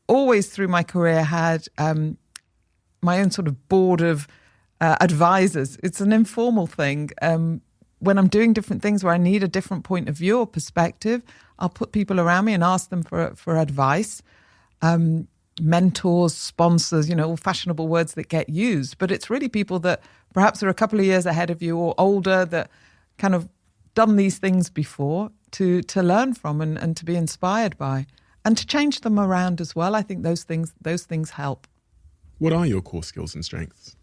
always through my career had my own sort of board of advisors. It's an informal thing. When I'm doing different things where I need a different point of view or perspective, I'll put people around me and ask them for advice. Mentors, sponsors, all fashionable words that get used. But it's really people that perhaps are a couple of years ahead of you or older that kind of done these things before to learn from and to be inspired by and to change them around as well. I think those things help. What are your core skills and strengths?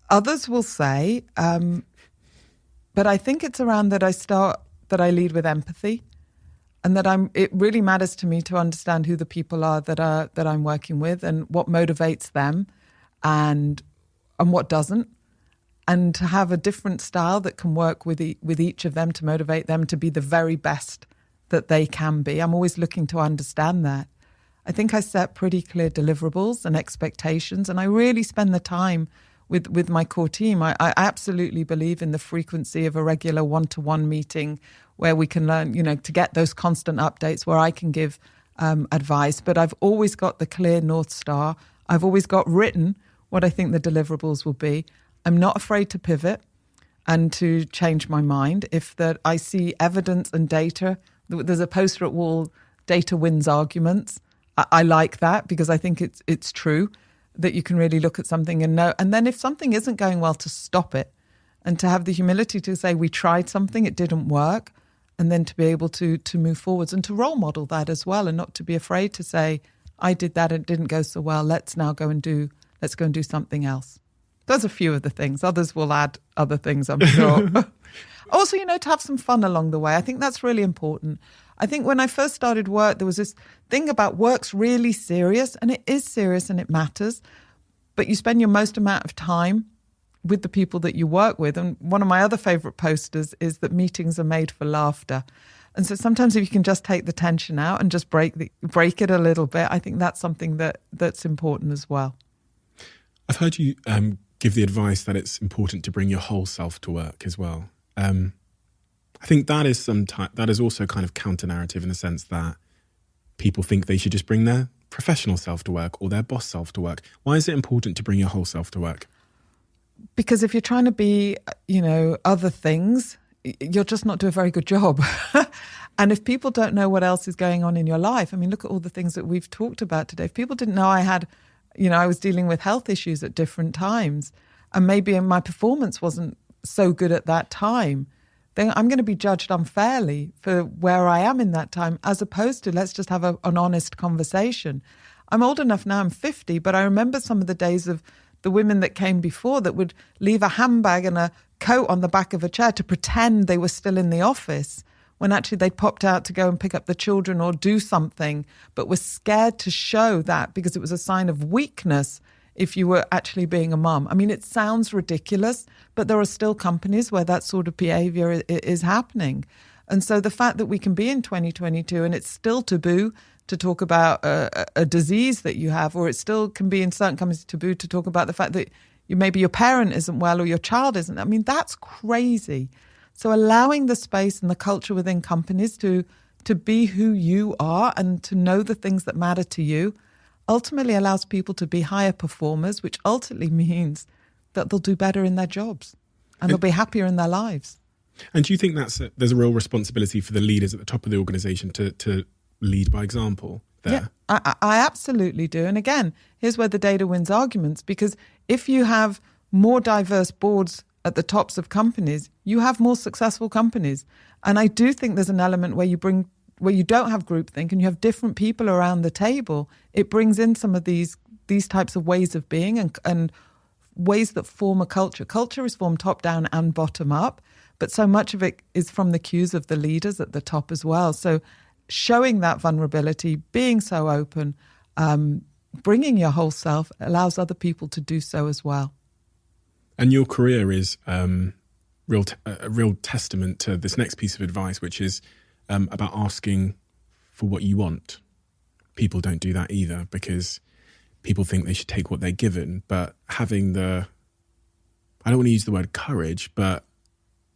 Others will say, but I think it's around that I lead with empathy, and that it really matters to me to understand who the people are that I'm working with, and what motivates them and what doesn't, and to have a different style that can work with each of them to motivate them to be the very best that they can be. I'm always looking to understand that. I think I set pretty clear deliverables and expectations, and I really spend the time with my core team. I absolutely believe in the frequency of a regular one-to-one meeting where we can learn, to get those constant updates, where I can give advice. But I've always got the clear North Star. I've always got written what I think the deliverables will be. I'm not afraid to pivot and to change my mind if that I see evidence and data. There's a poster at wall, data wins arguments. I like that because I think it's true that you can really look at something and know. And then if something isn't going well, to stop it and to have the humility to say, we tried something, it didn't work. And then to be able to move forwards and to role model that as well, and not to be afraid to say, I did that and it didn't go so well. Let's go and do something else. Those are a few of the things. Others will add other things, I'm sure. Also, to have some fun along the way. I think that's really important. I think when I first started work, there was this thing about work's really serious, and it is serious and it matters, but you spend your most amount of time with the people that you work with. And one of my other favorite posters is that meetings are made for laughter. And so sometimes if you can just take the tension out and just break it a little bit, I think that's something that's important as well. I've heard you give the advice that it's important to bring your whole self to work as well. I think that is also kind of counter-narrative in the sense that people think they should just bring their professional self to work or their boss self to work. Why is it important to bring your whole self to work? Because if you're trying to be, other things, you'll just not do a very good job. And if people don't know what else is going on in your life, look at all the things that we've talked about today. If people didn't know I was dealing with health issues at different times, and maybe my performance wasn't so good at that time, then I'm going to be judged unfairly for where I am in that time, as opposed to let's just have an honest conversation. I'm old enough now, I'm 50, but I remember some of the days of the women that came before that would leave a handbag and a coat on the back of a chair to pretend they were still in the office, when actually they'd popped out to go and pick up the children or do something, but were scared to show that because it was a sign of weakness if you were actually being a mum. It sounds ridiculous, but there are still companies where that sort of behavior is happening. And so the fact that we can be in 2022 and it's still taboo to talk about a disease that you have, or it still can be in certain companies taboo to talk about the fact that maybe your parent isn't well or your child isn't. That's crazy. So allowing the space and the culture within companies to be who you are and to know the things that matter to you ultimately allows people to be higher performers, which ultimately means that they'll do better in their jobs and they'll be happier in their lives. And do you think there's a real responsibility for the leaders at the top of the organisation to lead by example there? Yeah, I absolutely do. And again, here's where the data wins arguments, because if you have more diverse boards at the tops of companies, you have more successful companies. And I do think there's an element where you don't have groupthink and you have different people around the table. It brings in some of these types of ways of being and ways that form a culture. Culture is formed top down and bottom up, but so much of it is from the cues of the leaders at the top as well. So showing that vulnerability, being so open, bringing your whole self allows other people to do so as well. And your career is a real testament to this next piece of advice, which is about asking for what you want. People don't do that either because people think they should take what they're given, but having I don't want to use the word courage, but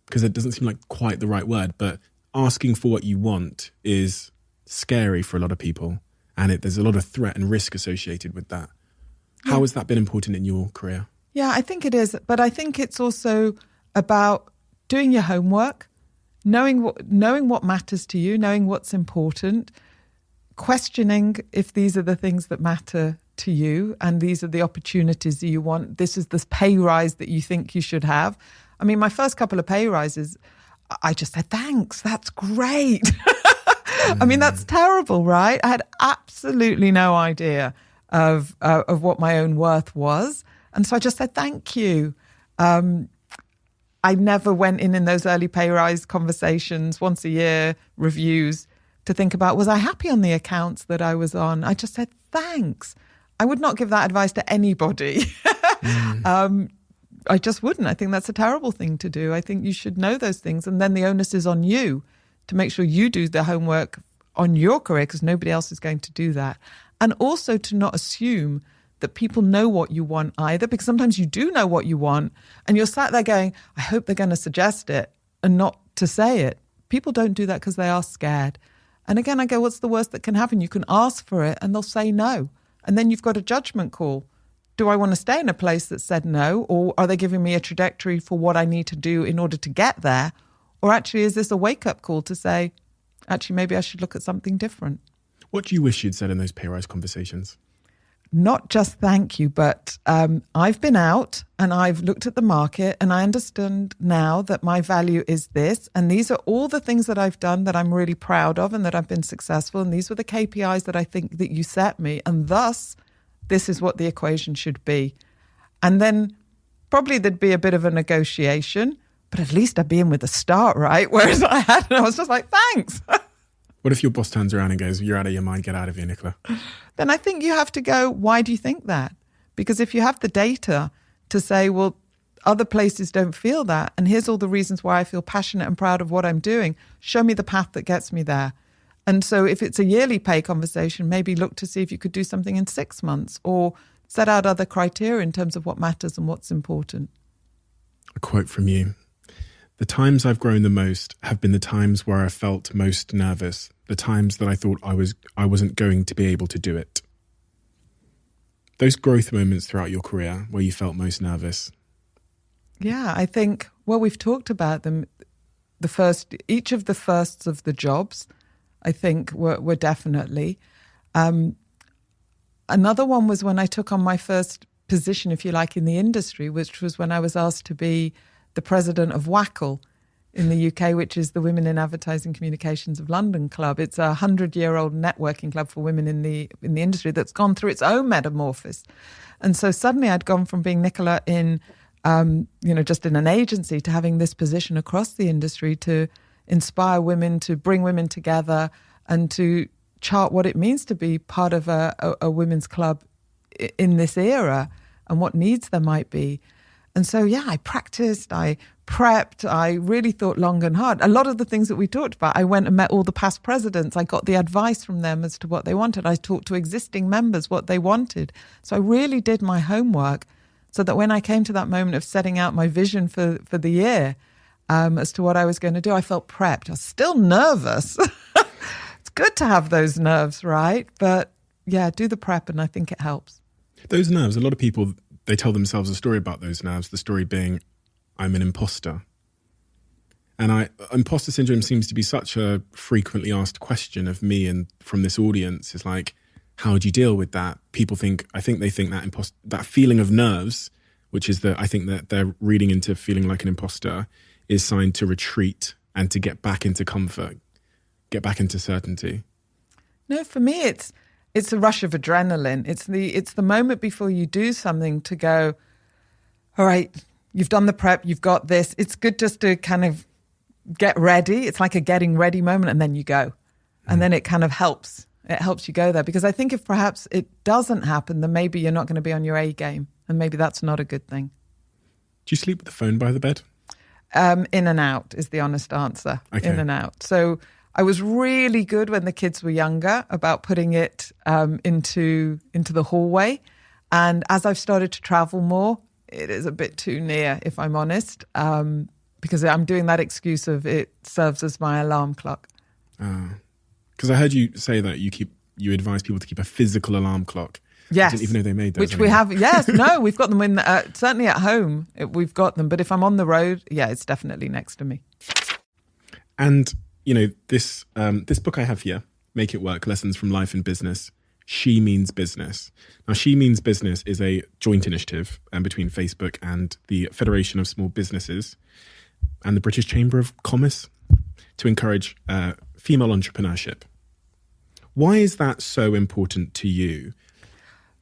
because it doesn't seem like quite the right word, but asking for what you want is scary for a lot of people, and there's a lot of threat and risk associated with that. Yeah. How has that been important in your career? Yeah, I think it is, but I think it's also about doing your homework, knowing what matters to you, knowing what's important, questioning if these are the things that matter to you and these are the opportunities that you want. This is the pay rise that you think you should have. My first couple of pay rises, I just said, thanks, that's great. That's terrible, right? I had absolutely no idea of what my own worth was. And so I just said, thank you. I never went in those early pay rise conversations, once a year reviews, to think about, was I happy on the accounts that I was on? I just said, thanks. I would not give that advice to anybody. I just wouldn't. I think that's a terrible thing to do. I think you should know those things. And then the onus is on you to make sure you do the homework on your career, because nobody else is going to do that. And also to not assume that people know what you want either, because sometimes you do know what you want and you're sat there going, I hope they're going to suggest it, and not to say it. People don't do that because they are scared. And again, I go, what's the worst that can happen? You can ask for it and they'll say no. And then you've got a judgment call. Do I want to stay in a place that said no, or are they giving me a trajectory for what I need to do in order to get there? Or actually, is this a wake-up call to say, actually, maybe I should look at something different? What do you wish you'd said in those pay rise conversations? Not just thank you, but I've been out and I've looked at the market and I understand now that my value is this. And these are all the things that I've done that I'm really proud of and that I've been successful. And these were the KPIs that I think that you set me. And thus, this is what the equation should be. And then probably there'd be a bit of a negotiation, but at least I'd be in with a start, right? Whereas I was just like, thanks. What if your boss turns around and goes, you're out of your mind, get out of here, Nicola? Then I think you have to go, why do you think that? Because if you have the data to say, well, other places don't feel that, and here's all the reasons why I feel passionate and proud of what I'm doing, show me the path that gets me there. And so if it's a yearly pay conversation, maybe look to see if you could do something in 6 months, or set out other criteria in terms of what matters and what's important. A quote from you. The times I've grown the most have been the times where I felt most nervous, the times that I thought I wasn't going to be able to do it. Those growth moments throughout your career where you felt most nervous. Yeah, I think, well, we've talked about them. Each of the firsts of the jobs, I think, were definitely. Another one was when I took on my first position, if you like, in the industry, which was when I was asked to be the president of WACL in the UK, which is the Women in Advertising Communications of London Club. It's a 100-year-old networking club for women in the industry that's gone through its own metamorphosis. And so suddenly I'd gone from being Nicola in, just in an agency, to having this position across the industry to inspire women, to bring women together, and to chart what it means to be part of a women's club in this era and what needs there might be. And so, yeah, I practiced, I prepped, I really thought long and hard. A lot of the things that we talked about, I went and met all the past presidents. I got the advice from them as to what they wanted. I talked to existing members what they wanted. So I really did my homework so that when I came to that moment of setting out my vision for the year as to what I was going to do, I felt prepped. I was still nervous. It's good to have those nerves, right? But yeah, do the prep and I think it helps. Those nerves, a lot of people, they tell themselves a story about those nerves, the story being, I'm an imposter. And imposter syndrome seems to be such a frequently asked question of me and from this audience. It's like, how do you deal with that? People I think they think that feeling of nerves, which is I think that they're reading into feeling like an imposter, is signed to retreat and to get back into comfort, get back into certainty. No, for me, it's a rush of adrenaline. It's the moment before you do something to go, all right, you've done the prep, you've got this. It's good just to kind of get ready. It's like a getting ready moment, and then you go. And then it kind of helps. It helps you go there. Because I think if perhaps it doesn't happen, then maybe you're not going to be on your A game. And maybe that's not a good thing. Do you sleep with the phone by the bed? In and out is the honest answer. Okay. In and out. So I was really good when the kids were younger about putting it into the hallway. And as I've started to travel more, it is a bit too near, if I'm honest, because I'm doing that excuse of it serves as my alarm clock. Because I heard you say that you advise people to keep a physical alarm clock. Yes. I didn't even know they made those. Which we have. Yes, no, we've got them in, certainly at home, we've got them. But if I'm on the road, yeah, it's definitely next to me. And, this book I have here, Make It Work, Lessons from Life and Business, She Means Business. Now, She Means Business is a joint initiative between Facebook and the Federation of Small Businesses and the British Chamber of Commerce to encourage female entrepreneurship. Why is that so important to you?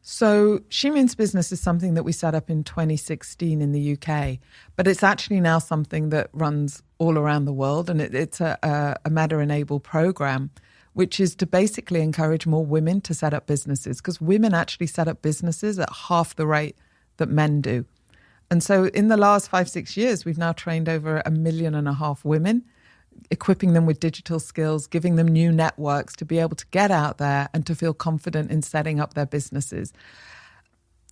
So She Means Business is something that we set up in 2016 in the UK, but it's actually now something that runs all around the world, and it's a Meta-enabled program, which is to basically encourage more women to set up businesses, because women actually set up businesses at half the rate that men do. And so in the last 5-6 years, we've now trained over 1.5 million women, equipping them with digital skills, giving them new networks to be able to get out there and to feel confident in setting up their businesses.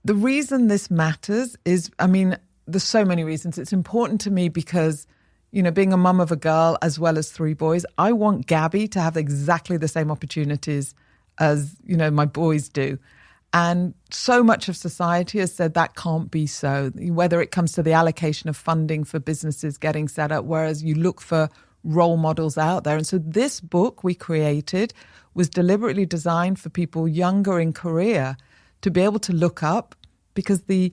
The reason this matters is, there's so many reasons. It's important to me because, being a mum of a girl as well as 3 boys, I want Gabby to have exactly the same opportunities as, my boys do. And so much of society has said that can't be so, whether it comes to the allocation of funding for businesses getting set up, whereas you look for role models out there. And so this book we created was deliberately designed for people younger in career to be able to look up, because the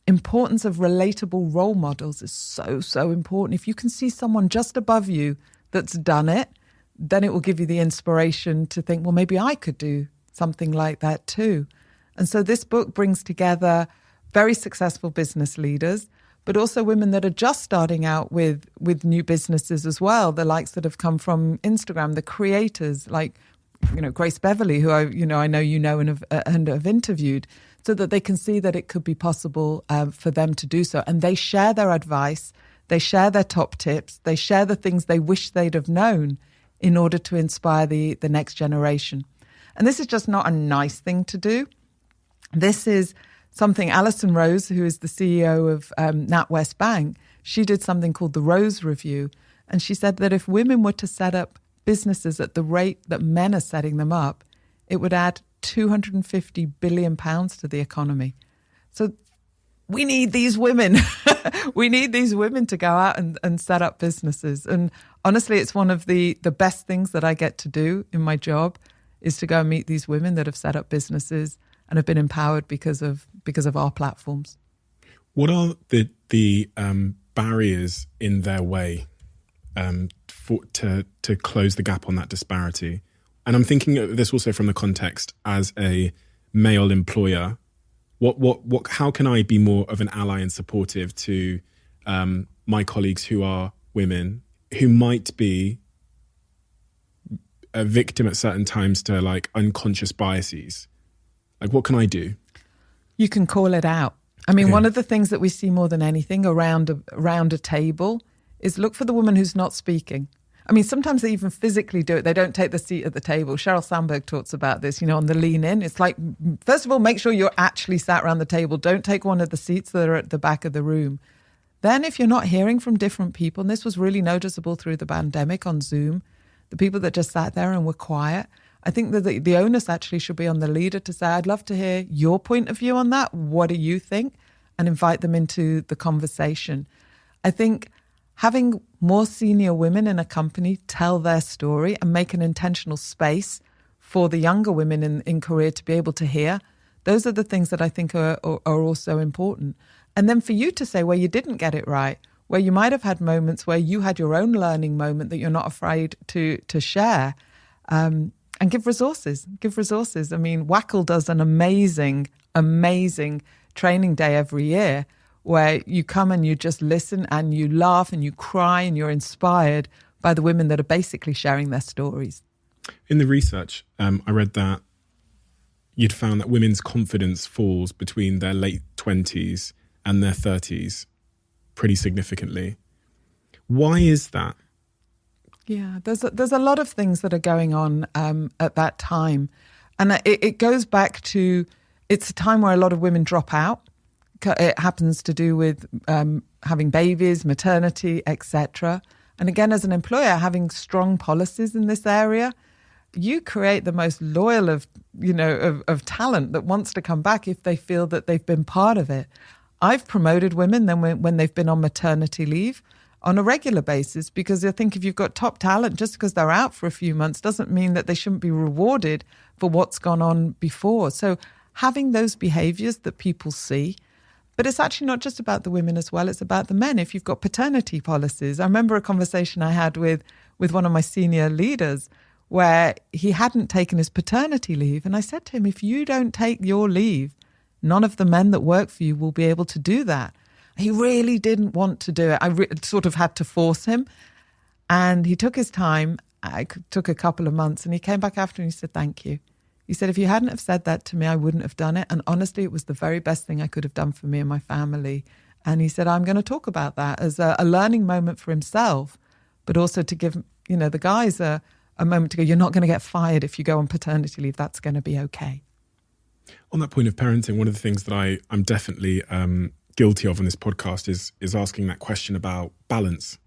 importance of relatable role models is so, so important. If you can see someone just above you that's done it, then it will give you the inspiration to think, well, maybe I could do something like that too. And so this book brings together very successful business leaders, but also women that are just starting out with new businesses as well, the likes that have come from Instagram, the creators like, Grace Beverly, who I know and have interviewed, so that they can see that it could be possible for them to do so. And they share their advice, they share their top tips, they share the things they wish they'd have known in order to inspire the next generation. And this is just not a nice thing to do. This is something Alison Rose, who is the CEO of NatWest Bank, she did something called the Rose Review. And she said that if women were to set up businesses at the rate that men are setting them up, it would add £250 billion to the economy. So we need these women. We need these women to go out and set up businesses. And honestly, it's one of the best things that I get to do in my job, is to go and meet these women that have set up businesses and have been empowered because of our platforms. What are the barriers in their way to close the gap on that disparity? And I'm thinking of this also from the context as a male employer. How can I be more of an ally and supportive to my colleagues who are women, who might be a victim at certain times to like unconscious biases? Like, what can I do? You can call it out. Okay. One of the things that we see more than anything around a table is look for the woman who's not speaking. Sometimes they even physically do it. They don't take the seat at the table. Sheryl Sandberg talks about this, on the lean in. It's like, first of all, make sure you're actually sat around the table. Don't take one of the seats that are at the back of the room. Then if you're not hearing from different people, and this was really noticeable through the pandemic on Zoom, the people that just sat there and were quiet, I think that the onus actually should be on the leader to say, I'd love to hear your point of view on that. What do you think? And invite them into the conversation. I think having more senior women in a company tell their story and make an intentional space for the younger women in career to be able to hear, those are the things that I think are also important. And then for you to say where you didn't get it right, where you might have had moments where you had your own learning moment that you're not afraid to share, and give resources. WACL does an amazing training day every year where you come and you just listen and you laugh and you cry and you're inspired by the women that are basically sharing their stories. In the research, I read that you'd found that women's confidence falls between their late 20s and their 30s pretty significantly. Why is that? Yeah, there's a lot of things that are going on at that time. And it goes back to, it's a time where a lot of women drop out. It happens to do with having babies, maternity, etc. And again, as an employer, having strong policies in this area, you create the most loyal of talent that wants to come back if they feel that they've been part of it. I've promoted women then when they've been on maternity leave on a regular basis, because I think if you've got top talent, just because they're out for a few months doesn't mean that they shouldn't be rewarded for what's gone on before. So having those behaviors that people see, but it's actually not just about the women as well, it's about the men. If you've got paternity policies, I remember a conversation I had with one of my senior leaders where he hadn't taken his paternity leave. And I said to him, if you don't take your leave None of the men that work for you will be able to do that. He really didn't want to do it. I sort of had to force him. And he took his time. I took a couple of months, and he came back after and he said, thank you. He said, if you hadn't have said that to me, I wouldn't have done it. And honestly, it was the very best thing I could have done for me and my family. And he said, I'm going to talk about that as a learning moment for himself, but also to give, the guys a moment to go, you're not going to get fired if you go on paternity leave. That's going to be okay. On that point of parenting, one of the things that I'm definitely guilty of on this podcast is asking that question about balance,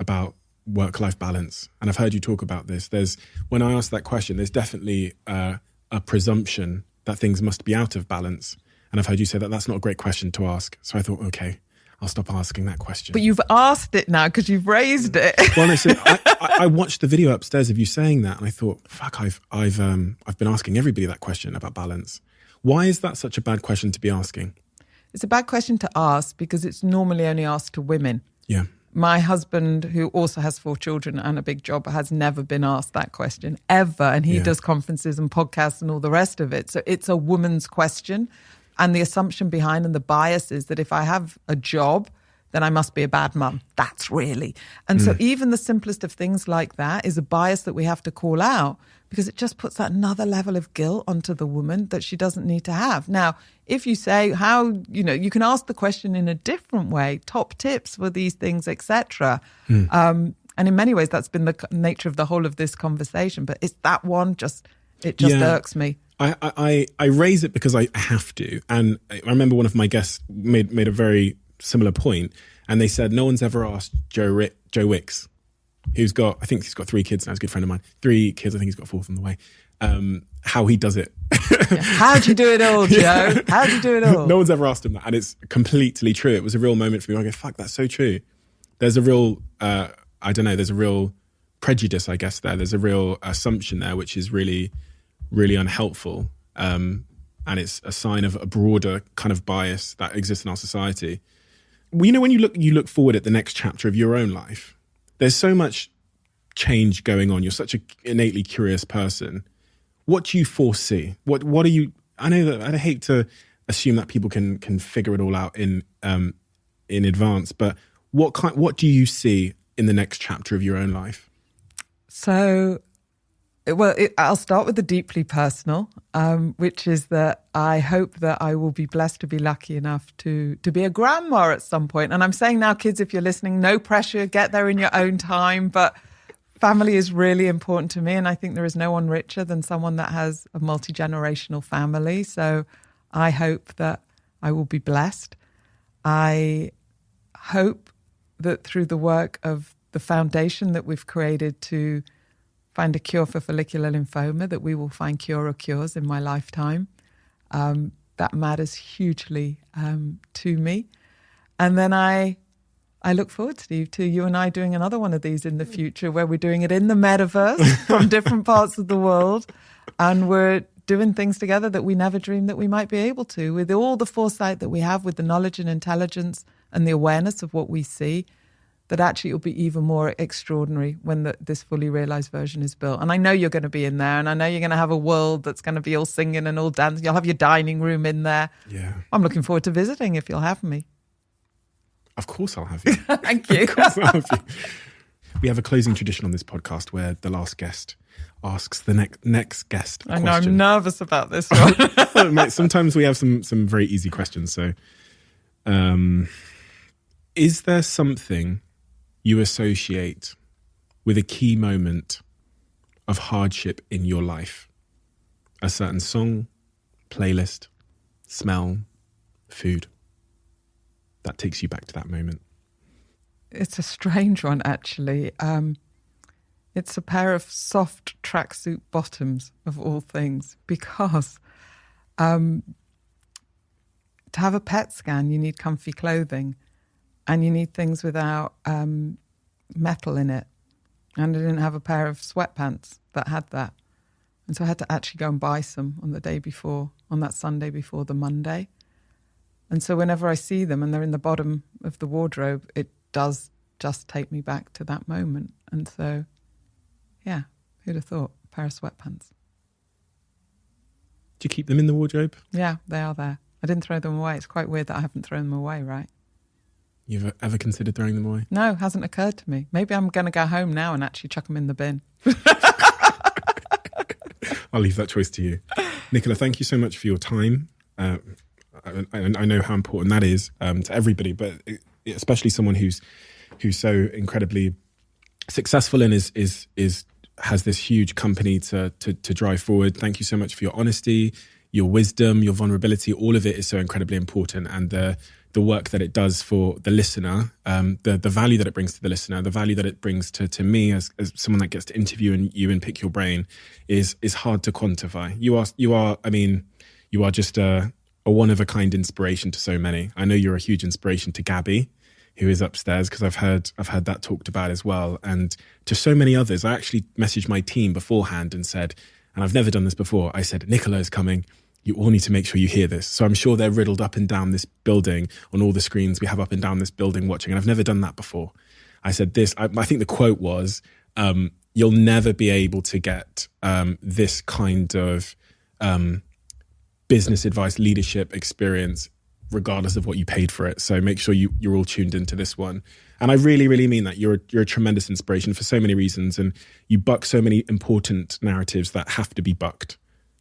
about work-life balance. And I've heard you talk about this. When I ask that question, there's definitely a presumption that things must be out of balance. And I've heard you say that that's not a great question to ask. So I thought, okay, I'll stop asking that question. But you've asked it now because you've raised it. Well, listen, I watched the video upstairs of you saying that, and I thought, fuck, I've been asking everybody that question about balance. Why is that such a bad question to be asking? It's a bad question to ask because it's normally only asked to women. Yeah. My husband, who also has 4 children and a big job, has never been asked that question ever. And he does conferences and podcasts and all the rest of it. So it's a woman's question. And the assumption behind and the bias is that if I have a job, then I must be a bad mum. That's really. And so even the simplest of things like that is a bias that we have to call out because it just puts that another level of guilt onto the woman that she doesn't need to have. Now, if you say how, you can ask the question in a different way, top tips for these things, etc. And in many ways, that's been the nature of the whole of this conversation. But it's that one it just irks me. I raise it because I have to. And I remember one of my guests made a very similar point, and they said no one's ever asked Joe Wicks, who's got, I think he's got 3 kids now, he's a good friend of mine, 3 kids, I think he's got a 4th on the way, how he does it. How'd you do it all, Joe? How'd you do it all? No one's ever asked him that, and it's completely true. It was a real moment for me. I go, fuck, that's so true. There's a real, there's a real prejudice, I guess, there. There's a real assumption there, which is really, really unhelpful. And it's a sign of a broader kind of bias that exists in our society. When you look forward at the next chapter of your own life, there's so much change going on. You're such an innately curious person. What do you foresee? What are you? I know that I hate to assume that people can figure it all out in advance, but what do you see in the next chapter of your own life? So, I'll start with the deeply personal, which is that I hope that I will be blessed to be lucky enough to be a grandma at some point. And I'm saying now, kids, if you're listening, no pressure, get there in your own time. But family is really important to me. And I think there is no one richer than someone that has a multi-generational family. So I hope that I will be blessed. I hope that through the work of the foundation that we've created to find a cure for follicular lymphoma, that we will find cure or cures in my lifetime. That matters hugely to me. And then I look forward, Steve, to you and I doing another one of these in the future where we're doing it in the metaverse from different parts of the world. And we're doing things together that we never dreamed that we might be able to, with all the foresight that we have, with the knowledge and intelligence and the awareness of what we see, that actually it will be even more extraordinary when this fully realized version is built. And I know you're going to be in there, and I know you're going to have a world that's going to be all singing and all dancing. You'll have your dining room in there. Yeah. I'm looking forward to visiting if you'll have me. Of course I'll have you. Thank you. Of course I'll have you. We have a closing tradition on this podcast where the last guest asks the next guest a question. I know, I'm nervous about this one. Mate, sometimes we have some very easy questions. So is there something you associate with a key moment of hardship in your life? A certain song, playlist, smell, food that takes you back to that moment? It's a strange one, actually. It's a pair of soft tracksuit bottoms, of all things, because to have a PET scan, you need comfy clothing. And you need things without metal in it. And I didn't have a pair of sweatpants that had that. And so I had to actually go and buy some on the day before, on that Sunday before the Monday. And so whenever I see them and they're in the bottom of the wardrobe, it does just take me back to that moment. And so, yeah, who'd have thought? A pair of sweatpants. Do you keep them in the wardrobe? Yeah, they are there. I didn't throw them away. It's quite weird that I haven't thrown them away, right? You've ever considered throwing them away? No, hasn't occurred to me. Maybe I'm going to go home now and actually chuck them in the bin. I'll leave that choice to you. Nicola, thank you so much for your time. I know how important that is to everybody, but especially someone who's so incredibly successful and has this huge company to drive forward. Thank you so much for your honesty, your wisdom, your vulnerability. All of it is so incredibly important, and the work that it does for the listener, the value that it brings to the listener, the value that it brings to me as someone that gets to interview you and pick your brain is hard to quantify. You are just a one of a kind inspiration to so many. I know you're a huge inspiration to Gabby, who is upstairs, because I've heard that talked about as well, and to so many others. I actually messaged my team beforehand and said, and I've never done this before, I said, Nicola is coming. You all need to make sure you hear this. So I'm sure they're riddled up and down this building on all the screens we have up and down this building watching. And I've never done that before. I said this, I think the quote was, you'll never be able to get this kind of business advice, leadership experience, regardless of what you paid for it. So make sure you're all tuned into this one. And I really, really mean that. You're a tremendous inspiration for so many reasons. And you buck so many important narratives that have to be bucked.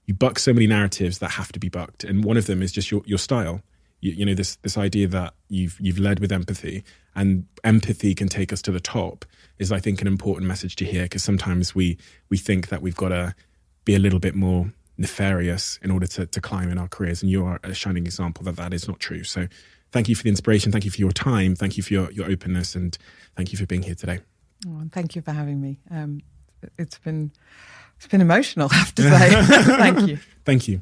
You buck so many narratives that have to be bucked. And one of them is just your style. You know, this idea that you've led with empathy, and empathy can take us to the top is, I think, an important message to hear, because sometimes we think that we've got to be a little bit more nefarious in order to climb in our careers. And you are a shining example that is not true. So thank you for the inspiration. Thank you for your time. Thank you for your openness. And thank you for being here today. Oh, and thank you for having me. It's been emotional, I have to say. Thank you. Thank you.